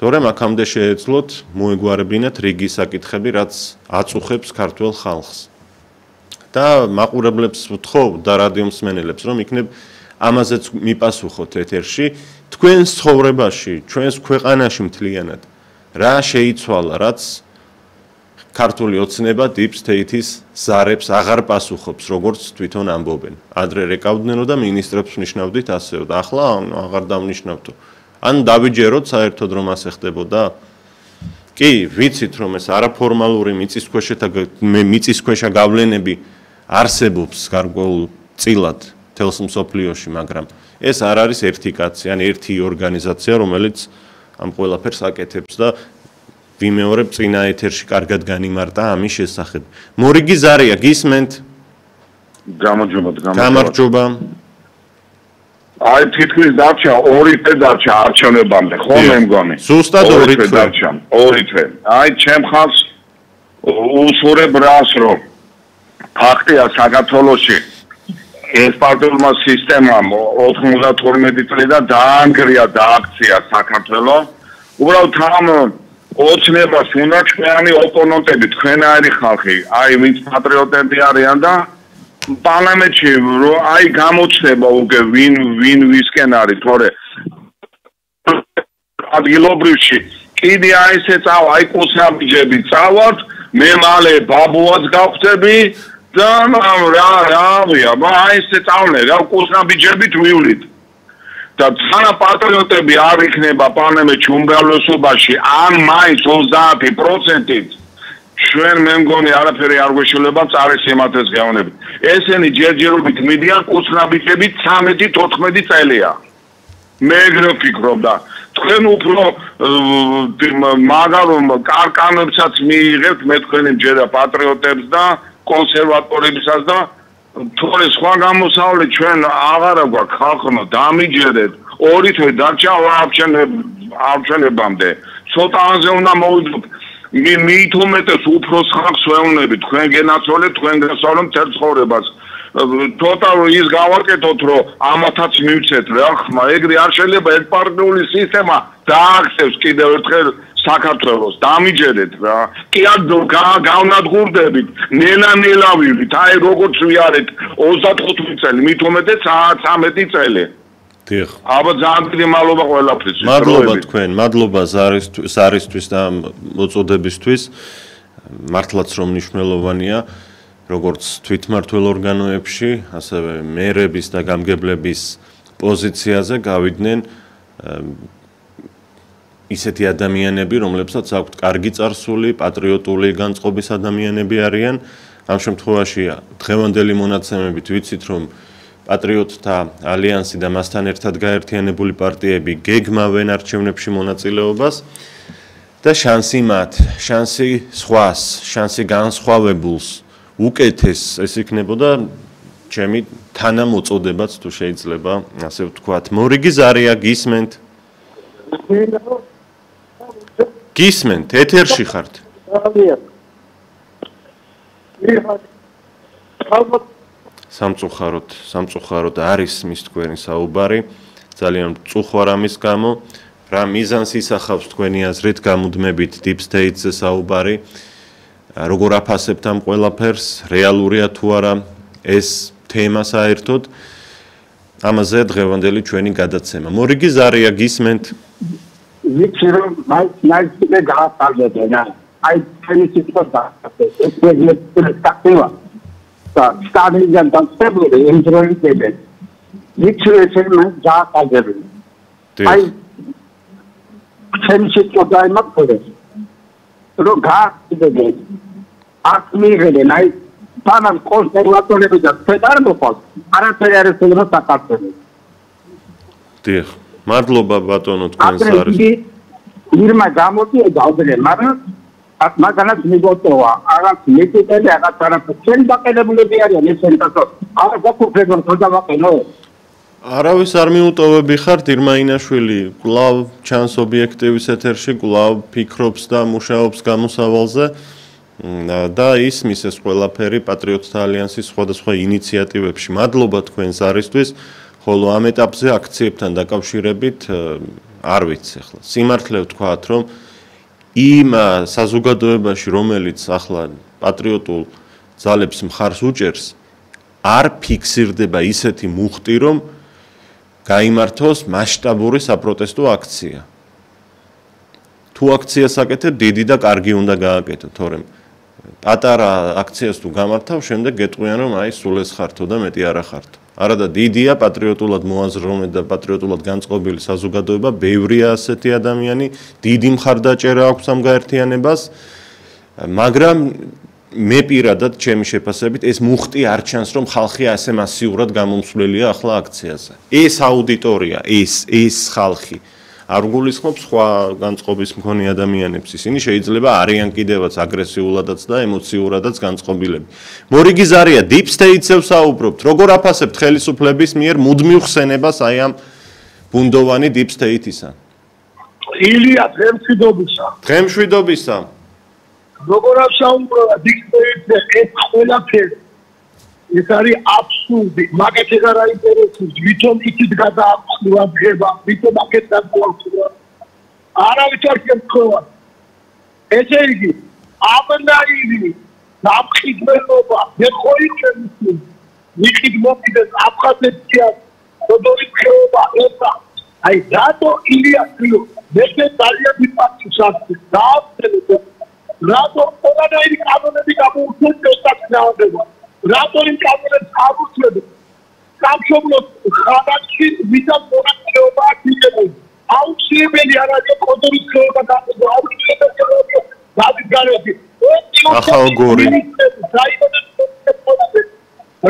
თორემ აქამდე შეეძლოთ მოეგვარებინათ რიგი საკითხები, რაც აწუხებს ქართულ ხალხს. და მაყურებლებს ვთხოვ და რადიო მსმენელებს რომ იქნებ ამაზეც მიპასუხოთ ეთერში თქვენს ცხოვრებაში, ჩვენს ქვეყანაში მთლიანად რა შეიცვალა, რაც ქართული ოცნება deep state-ის ზარებს აღარ პასუხობს, როგორც თვითონ ამბობენ. ადრე რეკავდნენო და მინისტრებს ნიშნავდით ასეო და ახლა აღარ დავნიშნავთო. ან დავიჯეროთ საერთოდ რომ ასე ხდებოდა? კი, ვიცით რომ ეს არაფორმალური მიწისქვეშა გავლენები არსებობს გარკვეულ წილად თელს მსოფლიოში, მაგრამ ეს არ არის ერთი კაცი, ან ერთი ორგანიზაცია, რომელიც ამ ყველაფერს აკეთებს და ვიმეორებ წინა ეთერში კარგად განიმარტა ამის შესახებ. მორიგი ზარია, გისმენთ? გამარჯობა. აი თითქმის დარჩა 2 თვე დარჩა არჩევნებამდე, ხო მე მგონი? ზუსტად 2 თვე დარჩა, 2 თვე. აი ჩემ ხალხს უსურებ რას რომ ფაქტია საქართველოში ეს პარტიულმა სისტემამ 92 წლიდან დაანგრია და აქცია საქართველოს. უბრალოდ ამ ოცნებას უნდა ჩვენი ოპონენტები, თქვენაერი ხალხი, აი ვინც პატრიოტები არიან და პარლამენტში რომ აი გამოჩნდება უკვე ვინ ვისკენ არის, თორე ადგილობრივში კიდე აი ესე წავა, აი კუსაბიჯები წავართ, მე მალე ბაბუაც გავხდები და რავია, აი ესე წავლე, რა კუსაბიჯებით ვივლით. და თანა პატრიოტები არ იქნება პარლამენტში უმრავლესობაში, ან მაინც 30%-ით ჩვენ მე მგონი არაფერი არ გვეშველება წარეს ემათეს გეოვნებით. ესენი ჯერჯერობით მიდიან კუსნაბიჯებით 13-14 წელია. მე ეგრე ვფიქრობ და თქვენ უფრო მაგალითად კარკანებსაც მიიღებთ მე თქვენი მჯერა პატრიოტებს და კონსერვატორებსაც და თორე სხვა გამოსავალი ჩვენ აღარა გვაქვს ხალხო დამიჯერეთ 2 თვე დარჩა არჩევნებამდე ცოტაზე უნდა მოვიდოთ მიითუმეტეს უფრო ხალხს ვეუბნებით თქვენ გენაცვალეთ თქვენ გასავლეთ მთელ ცხოვრებას თოთა ის გავაკეთოთ რომ ამათაც მივცეთ რა ხმა ეგრე არ შეიძლება ერთპარტიული სისტემა დააქცევს კიდევ ერთხელ საქართველოს დამიჯერეთ რა კი არ გავნადგურდებით ნელა ვივით აი როგორც ვიარეთ 35 წელი მით უმეტეს 13 წელი დიახ აბა ძალიან დიდი მადლობა ყველაფრის მადლობა თქვენ მადლობა ზარისთვის და მოწოდებისთვის მართლაც რომ მნიშვნელოვანია როგორც თვითმმართველ ორგანოებში ასევე მერების და გამგებლების პოზიციაზე გავიდნენ ისეთი ადამიანები, რომლებსაც აქვთ კარგი წარსული, პატრიოტული განწყობის ადამიანები არიან. ამ შემთხვევაში დღევანდელი მონაცემებით ვიცით, რომ პატრიოტთა ალიანსი და მასთან ერთად გაერთიანებული პარტიები გეგმავენ არჩევნებში მონაწილეობას და შანსი მათ, შანსი სხვას, შანსი განსხვავებულს უკეთეს ეს იქნებოდა ჩემი თანამოწოდებაც თუ შეიძლება ასე ვთქვათ. მორიგი ზარია გისმენთ? გისმენთ, ეთერში ხართ. სამწუხაროდ არის მის თქვენი საუბარი, ძალიან მწუხვარ ამის გამო, რა მიზანს ისახავს თქვენი აზრით გამუდმებით deep state-ზე საუბარი, როგორ აფასებთ ამ ყველაფერს, რეალურია თუ არა ეს თემა საერთოდ, ამაზე დღევანდელი ჩვენი გადაცემა. მორიგი ზარია გისმენთ? ვიცი რომ მაინც გააფარდე და აი თქვენი სიტყვა ეს პრეზიდენტი და სტადიიდან დამწებული ინდროიდები ვიცი ეს მაინც გააფარდე აი თქვენი სიტყვა დაიმახვილეს რომ გააფარდე აქ მიღებენ აი თანამ კონსერვატორები და ფედერალობა არაფერი არ ეცემა საქართველოს. დიახ, მადლობა ბატონო თქვენს არის. ირმა გამოდიოდა ოდნე, მაგრამ მაგანაც მიგოწოვა, რაღაც მიტიტები, რაღაც არაფერი დაყენებულები არიან ესენი თქო. არა გაკეთებენ თოდავაყენო. არავის არ მიუტოვები ხართ ირმა ინაშვილი, კვლავ ჩანს ობიექტივის ეთერში, კვლავ ფიქრობს და მუშაობს გამოსავალზე. და ისმის ეს ყველაფერი პატრიოტთა ალიანსის სხვადასხვა ინიციატივებში. მადლობა თქვენს არისთვის, ხოლო ამ ეტაპზე აქციებთან დაკავშირებით არ ვიცი ახლა. სიმართლე ვთქვათ, რომ იმ საზოგადოებაში, რომელიც ახლა პატრიოტულ ძალებს მხარს უჭერს, არ ფიქსირდება ისეთი მუხტი, რომ გაიმართოს მასშტაბური საპროტესტო აქცია. თუ აქციას აკეთებ, დიდი და კარგი უნდა გააკეთო, თორემ პატარა აქციას თუ გამართავ, შემდეგ გეტყვიან რომ აი სულ ეს ხართო და მეტი არა ხართო. არა და დიდია პატრიოტულად მოაზროვნე და პატრიოტულად განწყობილი საზოგადოება, ბევრია ასეთი ადამიანი, დიდი მხარდაჭერა აქვს ამ გაერთიანებას, მაგრამ მე პირადად ჩემი შეფასებით ეს მუხტი არ ჩანს რომ ხალხი ასე მასიურად გამომსვლელია ახლა აქციაზე. ეს აუდიტორია, ეს ხალხი არ გულისხმობს სხვა განწყობის მქონე ადამიანებს. ისინი შეიძლება არიან კიდევაც აგრესიულადაც და ემოციურადაც განწყობილები. მორიგი ზარია, deep state-ზე ვსაუბრობთ. როგორ აფასებთ ხელისუფლების მიერ მუდმივ ხსენებას აი ამ ბუნდოვანი deep state-ისა? ილია დღემშვიდობისა. დღემშვიდობისა. როგორ ავსაუბრა deep state-ზე ეს ყველაფერი ეს არის აბსურდი. მაგათ ეგ არ აინტერესებს, ვითომ იქით გადააყრა ბგება, ვითომ აქეთ დაგვაყრა. არავის არ შემთხვევა. ესე იგი, აბნაირი სამყიდველობა, ხო იქნება. იქით მოკიდეს აფხაზეთია, როდორი ხეობა ესა. აი რატო ილიასიო, მე ძალიან მიფარჩუსავდი. დაავდები. რატო ყველანაირი კანონები გამოუშვეს დასწრება. რატო იმ კანონებს აღუშვებთ? სამშობლოს ხალხი ვისაც მონაწილეობა აკეთებს. აუცილებელი არ არის კონტროლის ხეობა გაყიდვა, აუცილებელი დავით გარეთი. ახალ გორი.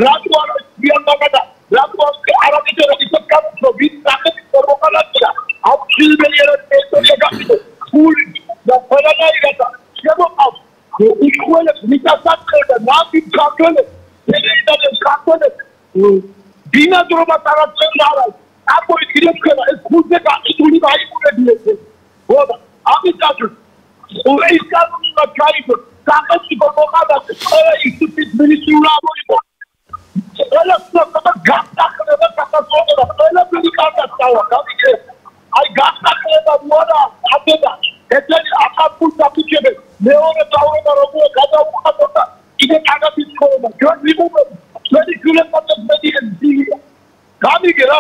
რატო არ ვიანდაგა? რატო არ აკეთებს ის კანონს, ვის საკეთებს პროპაგანდა? აუცილებელი არ არის ისტორია გაყიდვა. ფული და ყველანაირად შემოყავს. იქულებს მიწასაწყლე და ნავით საქართველოს ეს კანონები ბინადრობა տարածելու აპოლიტიკებს ხება ეს ხუთზე გაყიდული დაიწყებიეს. ხოდა ამიტომ ეს კანონი გაიგო სახელმწიფო მოხალხე ყველა ინსტიტუტის მინისტრია მოიყო. ყველა სწორად გასახლება საქართველოს ყველა პოლიტიკას დავა გავიქე. აი გასახლება მოადა აბედა ეს აკაფულ საფუჭებს მეორე დავრება როგორ გადაუხადოთ იდე კაგათის ხომა ჩვენ ვიღებთ ჩვენი გულებსაც მედიენია გამიგე რა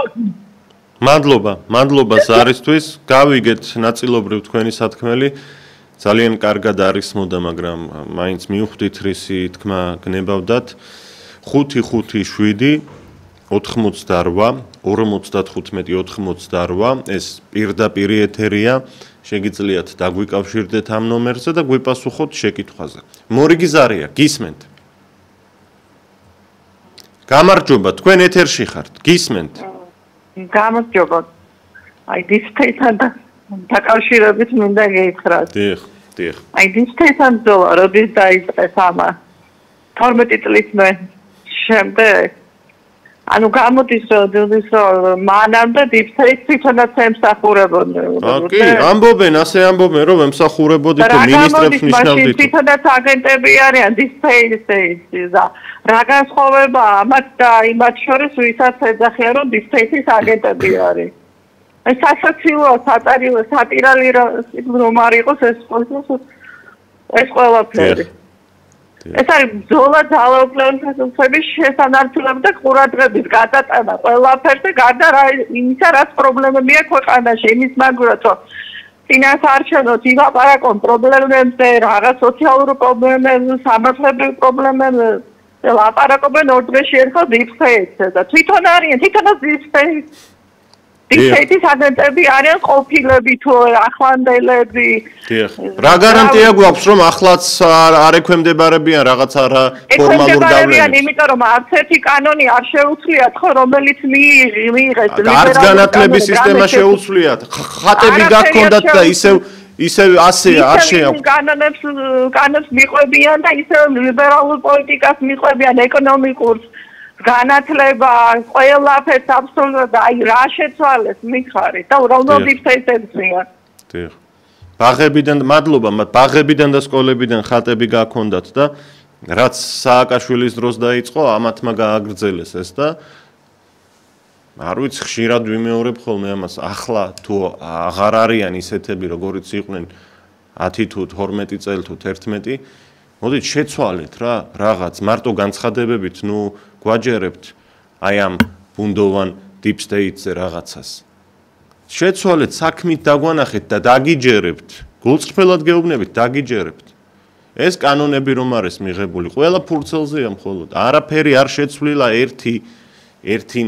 მადლობა ზარისთვის გავიგეთ ნაწილობრივ თქვენი სათქმელი ძალიან კარგად არისმოდა მაგრამ მაინც მიუხვდით რისი თქმა გნებავდათ 5-5-7 88 55-88 ეს პირდაპირ ეთერია შეგიძლიათ დაგვიკავშირდეთ ამ ნომერზე და გვიპასუხოთ შეკითხვაზე. მორიგი ზარია, გისმენთ? გამარჯობა, თქვენ ეთერში ხართ, გისმენთ? გამარჯობა. აი დისპეიტთან დაკავშირებით მინდა გითხრათ. დიახ. აი დისპეიტთან ბრძოლა როდის დაიწყეს ამა 12 წლის შემდეგ ანუ გამოდის რომ მანამდე დიფსეიქს თვითონაც ემსახურებოდნენ. კი, ამბობენ, ასე ამბობენ, რომ ემსახურებოდით და მინისტრებს ნიშნავდით. თვითონაც აგენტები არიან დიფსეიქის და რა განსხვავება ამათ და იმათ შორის, ვისაც ეძახიან, რომ დიფსეიქის აგენტები არის. ეს სასაცილოა, სატირალი რომ არ იყოს ეს ყველაფერი. ეს არის ბრძოლა ძალაუფლების შესანარჩუნებლად და ყურადღების გადატანა ყველაფერს და გარდა იმისა, რაც პრობლემები აქვს ქვეყანაში, იმის მაგურად რომ ფინანს არ შენოთ, ილაპარაკონ პრობლემებზე, რაღაც სოციალურ პრობლემებზე, სამართლებრივ პრობლემებზე, ლაპარაკობენ ორ დღეში ერთხელ დიფსეიქს და თვითონ არიან, თვითონაც დიფსეიქს. დიფსეიქის აგენტები არიან ყოფილები თუ ახლანდელები. რა გარანტია გვაქვს რომ ახლაც არ ექვემდებარებიან რაღაც არა ფორმალურ გავლენას? იმიტომ რომ არც ერთი კანონი არ შეუცვლიათ ხო რომელიც მიიღეს არც განათლების სისტემა შეუცვლიათ. ხატები გაქონდათ და ისევ ასეა არ შეაქვს. კანონებს მიყვებიან და ისევ ლიბერალურ პოლიტიკას მიყვებიან ეკონომიკურს. განათლება, ყველაფერს აბსოლუტურად აი რა შეცვალეს მიხარით და უბრალოდ დიფსეიქსებია. დიახ. ბაღებიდან, მადლობა, ბაღებიდან და სკოლებიდან ხატები გაქონდათ და რაც სააკაშვილის დროს დაიწყო, ამათმა გააგრძელეს ეს და არ ვიცი, ხშირად ვიმეორებ ხოლმე ამას. ახლა თუ აღარ არიან ისეთები, როგორიც იყვნენ 10 თუ 12 წელი თუ 11, მოდით შეცვალეთ რა, რაღაც მარტო განცხადებებით, გვაჯერებთ აი ამ ბუნდოვან დიფსტეიტზე რაღაცას. შეცვალეთ, საქმით დაგვანახეთ და დაგიჯერებთ. გულწრფელად გეუბნებით, დაგიჯერებთ. ეს კანონები რომ არის მიღებული, ყველა ფურცელზეა მხოლოდ. არაფერი არ შეცვლილა, ერთი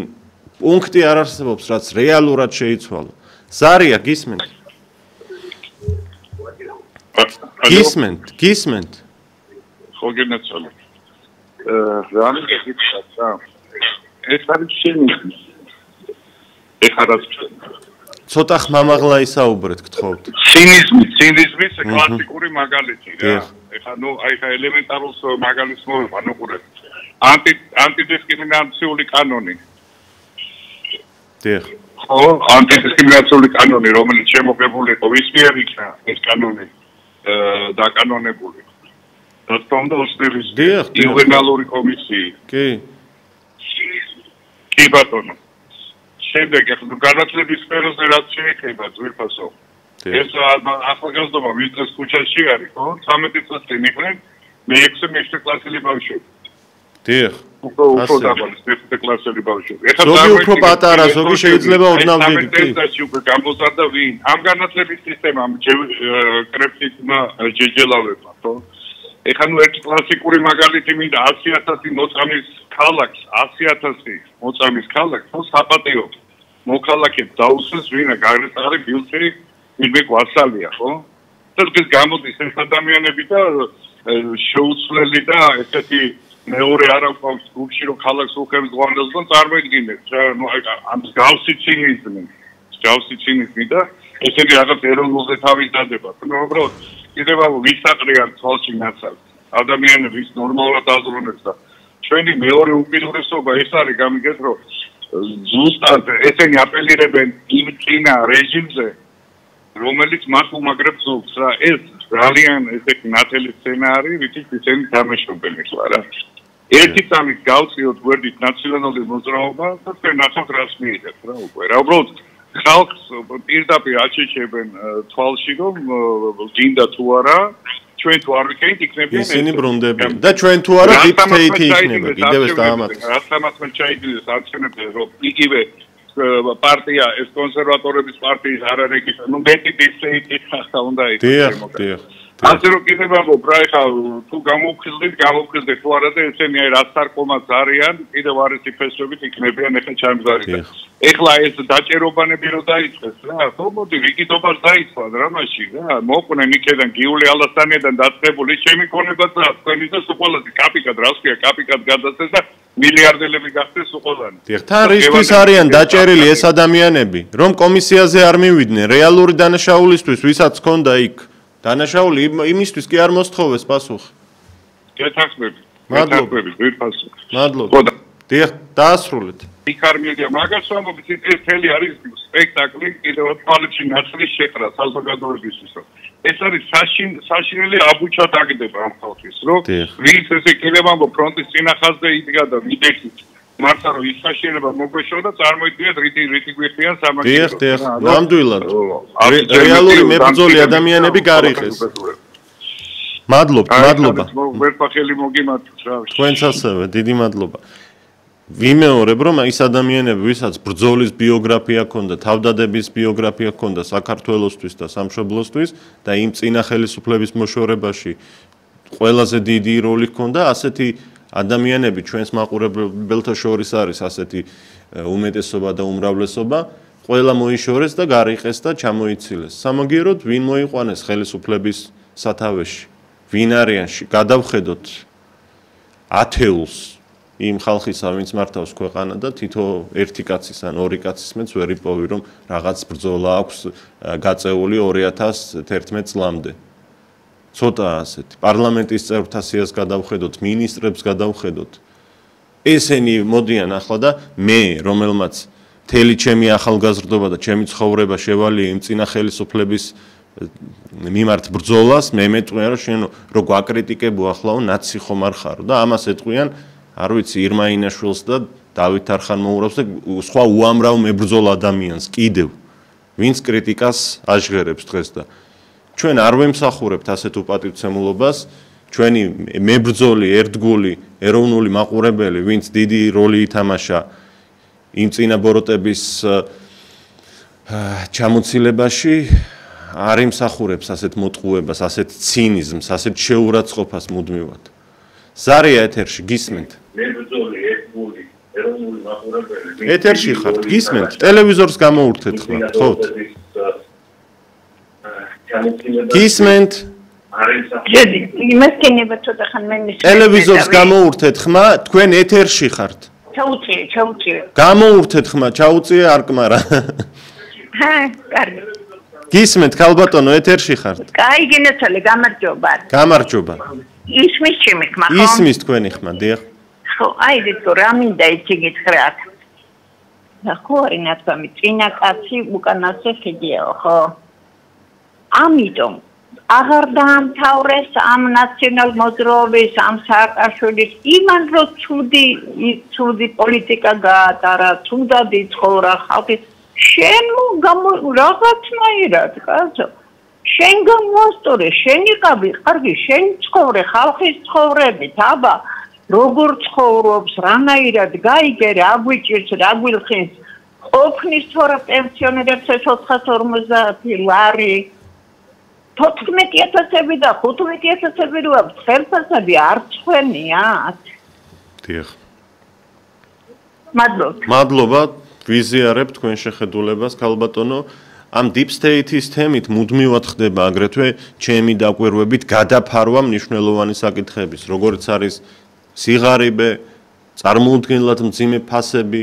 პუნქტი არ არსებობს, რაც რეალურად შეიცვალა. ზარია, გისმენთ? გისმენთ? ხო გენაცვალე. რამე გიხსნა ეს არის შენი ეხარაც ცოტა ხმამაღლა ისაუბრეთ გთხოვთ ცინიზმის კლასიკური მაგალითი რა ეხა აი ხა ელემენტარულ მაგალითს მოვიყურეთ ანტიდისკრიმინაციული კანონი დიახ ხო ანტიდისკრიმინაციული კანონი რომელიც შემოღებული იყო ვის მიერ იქნა ეს კანონი დაკანონებული და ოსტერის იუვენალური კომისიი. კი ბატონო. შემდეგ ახლა განათლების სფეროზე რაც შეეხება ძვირფასო. ეს ახალგაზრდობა ვინც ქუჩაში არის, ხო? 13 წელს წინ იყვნენ, მე 6 კლასელი ბავშვები. დიახ. უფრო დაბალი 6 კლასელი ბავშვები. ზოგი უფრო პატარა, ზოგი შეიძლება ოდნავ დიდი. ეს უკვე გამოსარდა ვინ? ამ განათლების სისტემამ კრეფტმა ჯეჯელავებმა, ხო? ეხლა ერთი კლასიკური მაგალითი მინდა 100,000 მოწამის ქალაქს 100,000 მოწამის ქალაქს ხო საპატიო მოქალაქეებს დაუსვეს ვინა გარესარი ბილწი იმე გვასალია ხო ეს გამოდის ეს ადამიანები და შეუცვლელი და ესეთი მეორე არ აქვს გულში რომ ქალაქს უხებს ღვანელს და წარმოიდგინეთ რა ნუ ამ გავსი ცინიზმი და ესეთი რაღაც ეროვნულზე თავის დადება ნუ უბრალოდ კიდევ ვისაყრიან თვალში ნაცავს ადამიანების ნორმალურად აზროვნებს და ჩვენი მეორე უპირატესობა ეს არის გამიგეთ რომ ზუსტად ესენი აპელირებენ იმ წინა რეჟიმზე რომელიც მათ უმაგრებს ზოგს რა ეს ძალიან ესეთი ნათელი სცენარი რითიც ისინი თამაშობენ ახლა რა ერთი წამით გავწიოთ გვერდით ნაციონალური მოძრაობა და ჩვენ ნახავთ რას მიიღებთ რა უკვე რა უბრალოდ ხალხს პირდაპირ აჩეჩებენ თვალში რომ გინდა თუ არა ჩვენ თუ არ ვიქნებით იქნებიან ისინი ბრუნდებიან და ჩვენ თუ არა დიფსტეიტი იქნება კიდევ ეს დაამატეს რაც ამათმა ჩაიგდეს არჩევნებზე რომ იგივე პარტია ეს კონსერვატორების პარტიის არ არის ნუ მეტი დიფსტეიტი ხა უნდა იყოს დიახ ასე რომ კიდევ რა ეხა თუ გამოვხიზდით თუ არა და ესენი აი რაც სარკომაც არიან კიდევ არის ფესვებით იქნებიან ეხა ჩამგზავრდა ეხლა ეს დაჭერობანები რო დაიწყეს რა ხო მოდი ვიკიდობას დაიწყან რა მაშინ რა მოყვნენ იქიდან გიული ალასტანიდან დაწყებული ჩემი ქონებაც და თქვენი და სულ კაპიკად რას ქვია კაპიკად გადასცეს და მილიარდელები გახდეს უყოლანი. დიახ, თან რისთვის არიან დაჭერილი ეს ადამიანები, რომ კომისიაზე არ მივიდნენ რეალური დანაშაულისთვის, ვისაც ჰქონდა იქ დანაშაული იმისთვის კი არ მოსთხოვეს პასუხი. გეთანხმები. მადლობა. ვირფასო. მადლობა. დიახ, დაასრულეთ. იქარმილია მაგას ვამბობთ, ეს მთელი არის სპექტაკლი კიდევ თვალებში ნაცვლის შეყრა საზოგადოებისთვის. ეს არის საშინელი აბუჩა დაგდება ამ ხალხის, რომ ვინც ესე კიდევ ამბობ ფრონტის წინახაზზე იდგა და მიდექით მართა რომ ის საშინება მოგვეშვა და წარმოიდგინეთ რითი გვიხდიან სამაგიეროდ. დიახ, ნამდვილად. რეალური მებრძოლი ადამიანები გარიყეს. მადლობა. ვერტფახელი მოგიმართოთ რა. თქვენც ასევე, დიდი მადლობა. ვიმეორებ, რომ ის ადამიანები, ვისაც ბრძოლის ბიოგრაფია ჰქონდა, თავდადების ბიოგრაფია ჰქონდა საქართველოსთვის და სამშობლოსთვის და იმ წინა ხელისუფლების მოშორებაში ყველაზე დიდი როლი ჰქონდა, ასეთი ადამიანები ჩვენს მაყურებელთა შორის არის ასეთი უმეტესობა და უმრავლესობა, ყველა მოიშორეს და გარიყეს და ჩამოიცილეს. სამაგიეროდ ვინ მოიყვანეს ხელისუფლების სათავეში? ვინ არიანში? გადავხედოთ ათეულს იმ ხალხისა, ვინც მართავს ქვეყანა და თითო ერთი კაცის ან ორი კაცის მეც ვერ იპოვი, რომ რაღაც ბრძოლა აქვს გაწეული 2011 წლამდე. ცოტაა ასეთი. პარლამენტის წევრთა სიას გადავხედოთ, მინისტრებს გადავხედოთ. ესენი მოდიან ახლა და მე, რომელმაც მთელი ჩემი ახალგაზრდობა და ჩემი ცხოვრება შევალია იმ წინა ხელისუფლების მიმართ ბრძოლას, მე მეტყვია, რომ შენ რო გვაკრიტიკებო ახლაო ნაცი ხომ არ ხარო და ამას ეტყვიან არ ვიცი ირმა ინაშვილს და დავით არხანმოურავს და სხვა უამრავ მებრძოლ ადამიანს კიდევ ვინც კრიტიკას აჟღერებს დღეს და ჩვენ არ ვემსახურებთ ასეთ უპატივცემულობას ჩვენი მებრძოლი ერთგული ეროვნული მაყურებელი ვინც დიდი როლი ითამაშა იმ წინაბოროტების ჩამოცილებაში არ იმსახურებს ასეთ მოტყუებას ასეთ ცინიზმს ასეთ შეურაცხყოფას მუდმივად ზარია ეთერში გისმენთ ეთერში ხართ გისმენთ ტელევიზორს გამოურთეთ ხმართ ხო გისმენთ ჯედი იმასკენება ცოტა ხან მე მის ტელევიზორს გამოურთეთ ხმა თქვენ ეთერში ხართ ჩაუწიე გამოურთეთ ხმა ჩაუწიე არკმარა კარგი გისმენთ ქალბატონო ეთერში ხართ კაი გენაცვალე გამარჯობა ისმის ჩემი ხმა ხო? ისმის თქვენი ხმა, დიახ. ხო, აი დიახ, რა მინდა იცი გითხრათ. და ხო არის ნათქვამი, წინა კაცი უკანასე ხიდიაო, ხო? ამიტომ აღარ დაამთავრეს ამ ნაციონალ მოძრაობის, ამ სააკაშვილის იმან რო ცუდი პოლიტიკა გაატარა, თუნდაც იცხოვრა ხალხი, შენ რაღაცნაირად, კაცო. შენ გამოასწორე, შენი ყავი, კარგი, შენ ცხოვრე ხალხის ცხოვრებით, აბა, როგორ ცხოვრობს, რანაირად გაიგერე, აგვიჭირს, რა გვილხინს, ყოფნის თორა პენსიონერებს 450 ლარი, 14,000 და 15,000 რო აქვს, ხელფასები არ წვენიათ. დიახ. მადლობა, ვიზიარებ თქვენ შეხედულებას, ქალბატონო. ამ deep state-ის თემით მუდმივად ხდება აგრეთვე ჩემი დაკვირვებით გადაფარვა მნიშვნელოვანი საკითხების, როგორც არის სიღარიბე, წარმოუდგენლად მძიმე ფასები,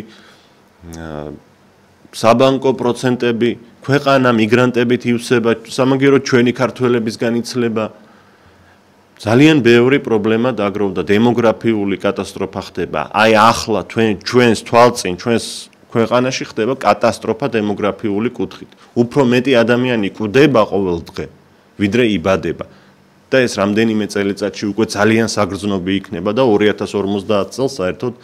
საბანკო პროცენტები, ქვეყანა მიგრანტებით ივსება, სამაგიეროდ ჩვენი ქართველებისგან იცლება. ძალიან ბევრი პრობლემა დაგროვდა, დემოგრაფიული კატასტროფა ხდება. აი ახლა ჩვენს თვალწინ, ჩვენს ქვეყანაში ხდება კატასტროფა დემოგრაფიული კუთხით. უფრო მეტი ადამიანი კვდება ყოველ დღე, ვიდრე იბადება. და ეს რამდენიმე წელიწადში უკვე ძალიან საგრძნობი იქნება და 2050 წელს საერთოდ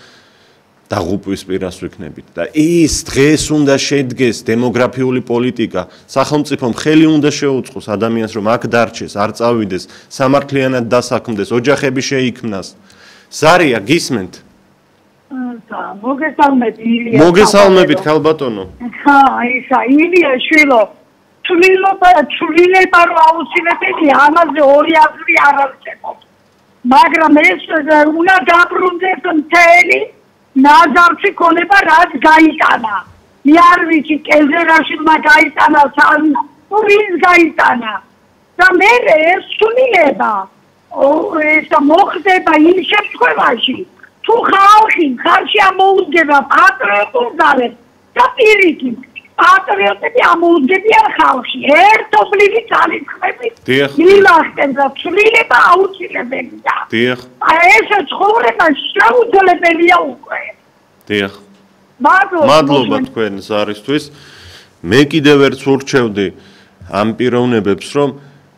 დაღუპვის პირას ვიქნებით. და ის დღეს უნდა შედგეს დემოგრაფიული პოლიტიკა, სახელმწიფომ ხელი უნდა შეუწყოს ადამიანს, რომ აქ დარჩეს, არ წავიდეს, სამართლიანად დასაქმდეს, ოჯახები შეიქმნას. ზარია, გისმენთ? მოგესალმებით ქალბატონო. ისა ილია შვილო ცვლილება რო აუცილებელია ამაზე ორი აზრი არ არსებობს მაგრამ ეს უნდა დაბრუნდეს მთელი ნაზარში ქონება რაც გაიტანა მე არ ვიცი კეზერაშვილმა გაიტანა ვინც გაიტანა და მე ეს ცვლილება ეს მოხდება იმ შემთხვევაში თუ ხალხი ხარში ამოუდგება პატრიოტიზმს და პირიქით პატრიოტები ამოუდგებიან ხალხში ერთობლივი ძალისხმებით მილახტენს და ცვლილება აუცილებელია დიახ ეს ცხოვრება შეუძლებელია უკვე დიახ. მადლობა. მადლობა თქვენ ზარისთვის. მე კიდევ ერთ ვურჩევდი ამ პიროვნებებს, რომ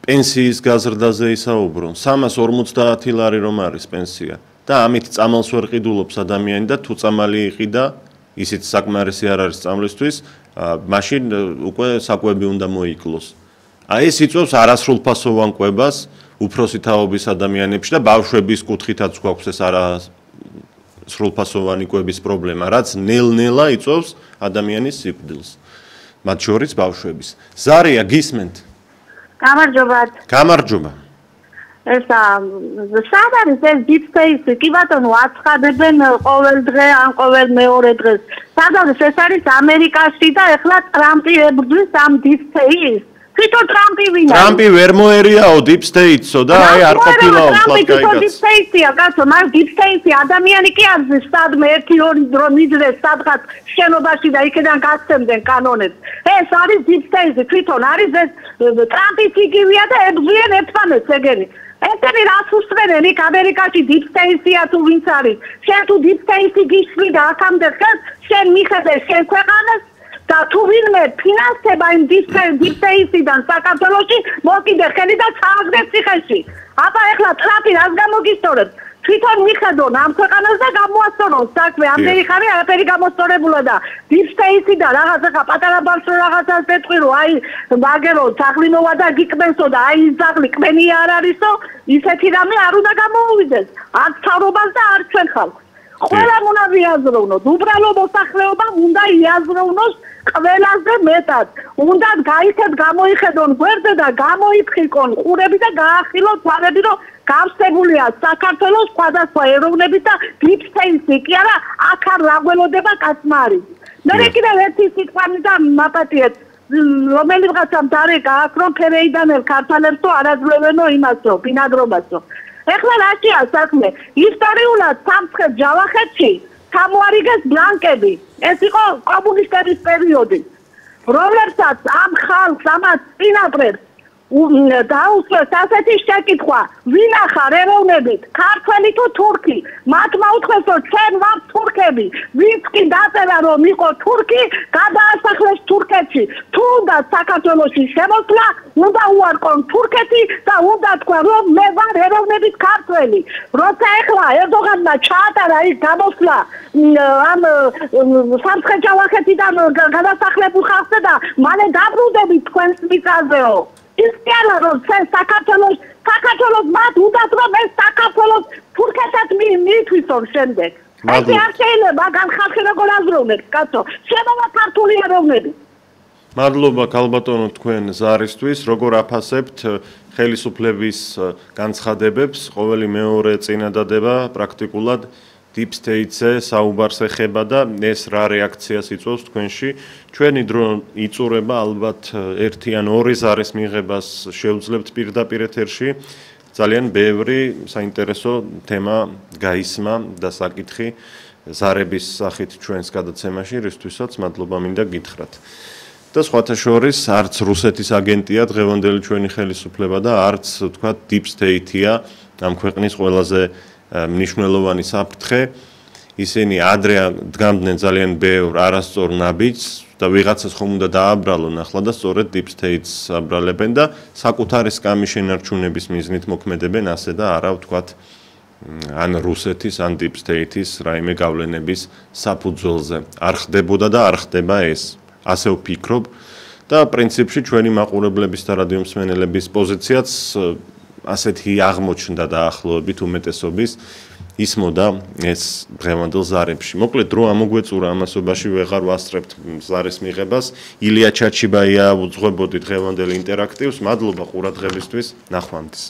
პენსიის გაზრდაზე ისაუბრონ. 350 ლარი რომ არის პენსია და ამით წამალს ვერ ყიდულობს ადამიანი და თუ წამალი იყიდა, ისიც საკმარისი არ არის წამლისთვის, მაშინ უკვე საკვები უნდა მოიკლოს. აი ეს იწვევს არასრულფასოვან კვებას უფროსი თაობის ადამიანებში და ბავშვების კუთხითაც გვაქვს ეს არასრულფასოვანი კვების პრობლემა, რაც ნელ-ნელა იწვევს ადამიანის სიკვდილს. მათ შორის ბავშვების. ზარია გისმენთ? გამარჯობათ. გამარჯობა. ესა სად არის ეს დიპსტეიტი? კი ბატონო, აცხადებენ ყოველ დღე ან ყოველ მეორე დღეს. სად არის ეს არის ამერიკაში და ეხლა ტრამპი ებრძვის ამ დიპსტეიტს. თვითონ ტრამპი ვინა? ტრამპი ვერ მოერიაო დიპსტეიტსო და აი არ ყოფილაო ფლაკაიგაც. დიპსტეიტია კაცო, მაგრამ დიპსტეიტი ადამიანი კი არის სადმე 1-2 დრო მიძრეს სადღაც შენობაში და იქიდან გასცემდნენ კანონებს. ეს არის დიპსტეიტი, თვითონ არის ეს ტრამპის იგივეა და ებრძვიან ერთმანეთს ეგენი. ესენი რას უსწრებენ იქ ამერიკაში დიპსტეიტია თუ ვინც არის? შენ თუ დიპსტეიტი გისვლი და აქამდე ხეს შენ მიხედე შენ ქვეყანას და თუ ვინმე ფინანსება იმ დიპსტეიტიდან საქართველოში მოკიდე ხელი და ჩააგდეს ციხეში. აბა ეხლა ტრამპი რას გამოგისწორებს? თვითონ მიხედონ ამ ქვეყანას და გამოასწორონ საქმე. ამდენი ხანი არაფერი გამოსწორებულა და დიპსტეიტი და რაღაცა პატარა ბავშვი რაღაცას პეტრე რო აი მაგერო ძაღლი მოვა და გიკმენსო და აი ძაღლი კმენი არ არისო ისეთი რამე არ უნდა გამოუვიდეს. არ თავრობას და არ ჩვენ ხალხს. ყველამ უნდა ვიაზროვნოთ. უბრალო მოსახლეობამ უნდა იაზროვნოს ყველაზე მეტად. უნდა გაიქეთ გამოიხედონ გვერდზე და გამოიფხიკონ ყურები და გაახილონ თვალები, რომ გავსებულია საქართველოს სხვადასხვა ეროვნებით და დიპსტეიტი კი არა, აქ არ რაგველოდება კაცმარი. მე კიდევ ერთი სიტყვანი და მაპატიეთ, რომელიღაცამ დარეკა აქ რომ ფერეიდანელ ქართველებსო არაძლევენო იმასო, ბინადრობასო. ეხლა რაშია საქმე? ისტორიულად სამცხე ჯავახეთში გამოარიგეს ბლანკები. ეს იყო კომუნისტების პერიოდი, რომლებსაც ამ ხალხს ამას წინაპრებს დაუსვეს ასეთი შეკითხვა, ვინ ახარ ეროვნებით, ქართველი თუ თურქი? მათ მოუთხეს, რომ ჩვენ ვართ თურქები, ვინც კი დაწერა რომ იყო თურქი, გადაასახლეს თურქეთში. თუ უნდა საქართველოში შემოსვლა, უნდა უარყონ თურქეთი და უნდა თქვა, რომ მე ვარ ეროვნებით ქართველი. როცა ეხლა ერდოღანმა ჩაატარა ის გამოსვლა ამ სამცხე-ჯავახეთიდან გადასახლებულ ხალხზე და მალე დაბრუნდებით თქვენს მიწაზეო. ის კი არა რომ საქართველოს მათ უნდათ რომ ეს საქართველოს თურქეთად მიითვისონ შემდეგ. ეს არ შეიძლება მაგან ხალხი როგორ აზროვნებს კაცო? შემოვა ქართული ეროვნები. მადლობა ქალბატონო თქვენ ზარისთვის. როგორ აფასებთ ხელისუფლების განცხადებებს? ყოველი მეორე წინადადება პრაქტიკულად დიპსტეიტზე საუბარს ეხება და ეს რა რეაქციას იწვევს თქვენში? ჩვენი დრო იწურება ალბათ 1 ან 2 ზარის მიღებას შევძლებთ პირდაპირ ეთერში. ძალიან ბევრი საინტერესო თემა გაისმა და საკითხი ზარების სახით ჩვენს გადაცემაში, რისთვისაც მადლობა მინდა გითხრათ. და სხვათა შორის არც რუსეთის აგენტია დღევანდელი ჩვენი ხელისუფლება და არც თქვა დიპსტეიტია ამ ქვეყნის ყველაზე მნიშვნელოვანი საფრთხე. ისინი ადრე დგამდნენ ძალიან ბევრ არასწორ ნაბიჯს და ვიღაცას ხომ უნდა დააბრალონ ახლა და სწორედ დიპსტეიტს აბრალებენ და საკუთარი სკამის შენარჩუნების მიზნით მოქმედებენ ასე და არა ვთქვათ ან რუსეთის ან დიპსტეიტის რაიმე გავლენების საფუძველზე. არ ხდებოდა და არ ხდება ეს. ასე ვფიქრობ და პრინციპში ჩვენი მაყურებლების და რადიომსმენელების პოზიციაც ასეთი აღმოჩნდა დაახლოებით უმეტესობის ისმოდა ეს დღევანდელ ზარებში. მოკლედ დრო ამოგვეწურა ამასობაში ვეღარ ვასწრებთ ზარის მიღებას. ილია ჩაჩიბაია უძღვებოდი დღევანდელ ინტერაქტივს. მადლობა ყურადღებისთვის. ნახვამდის.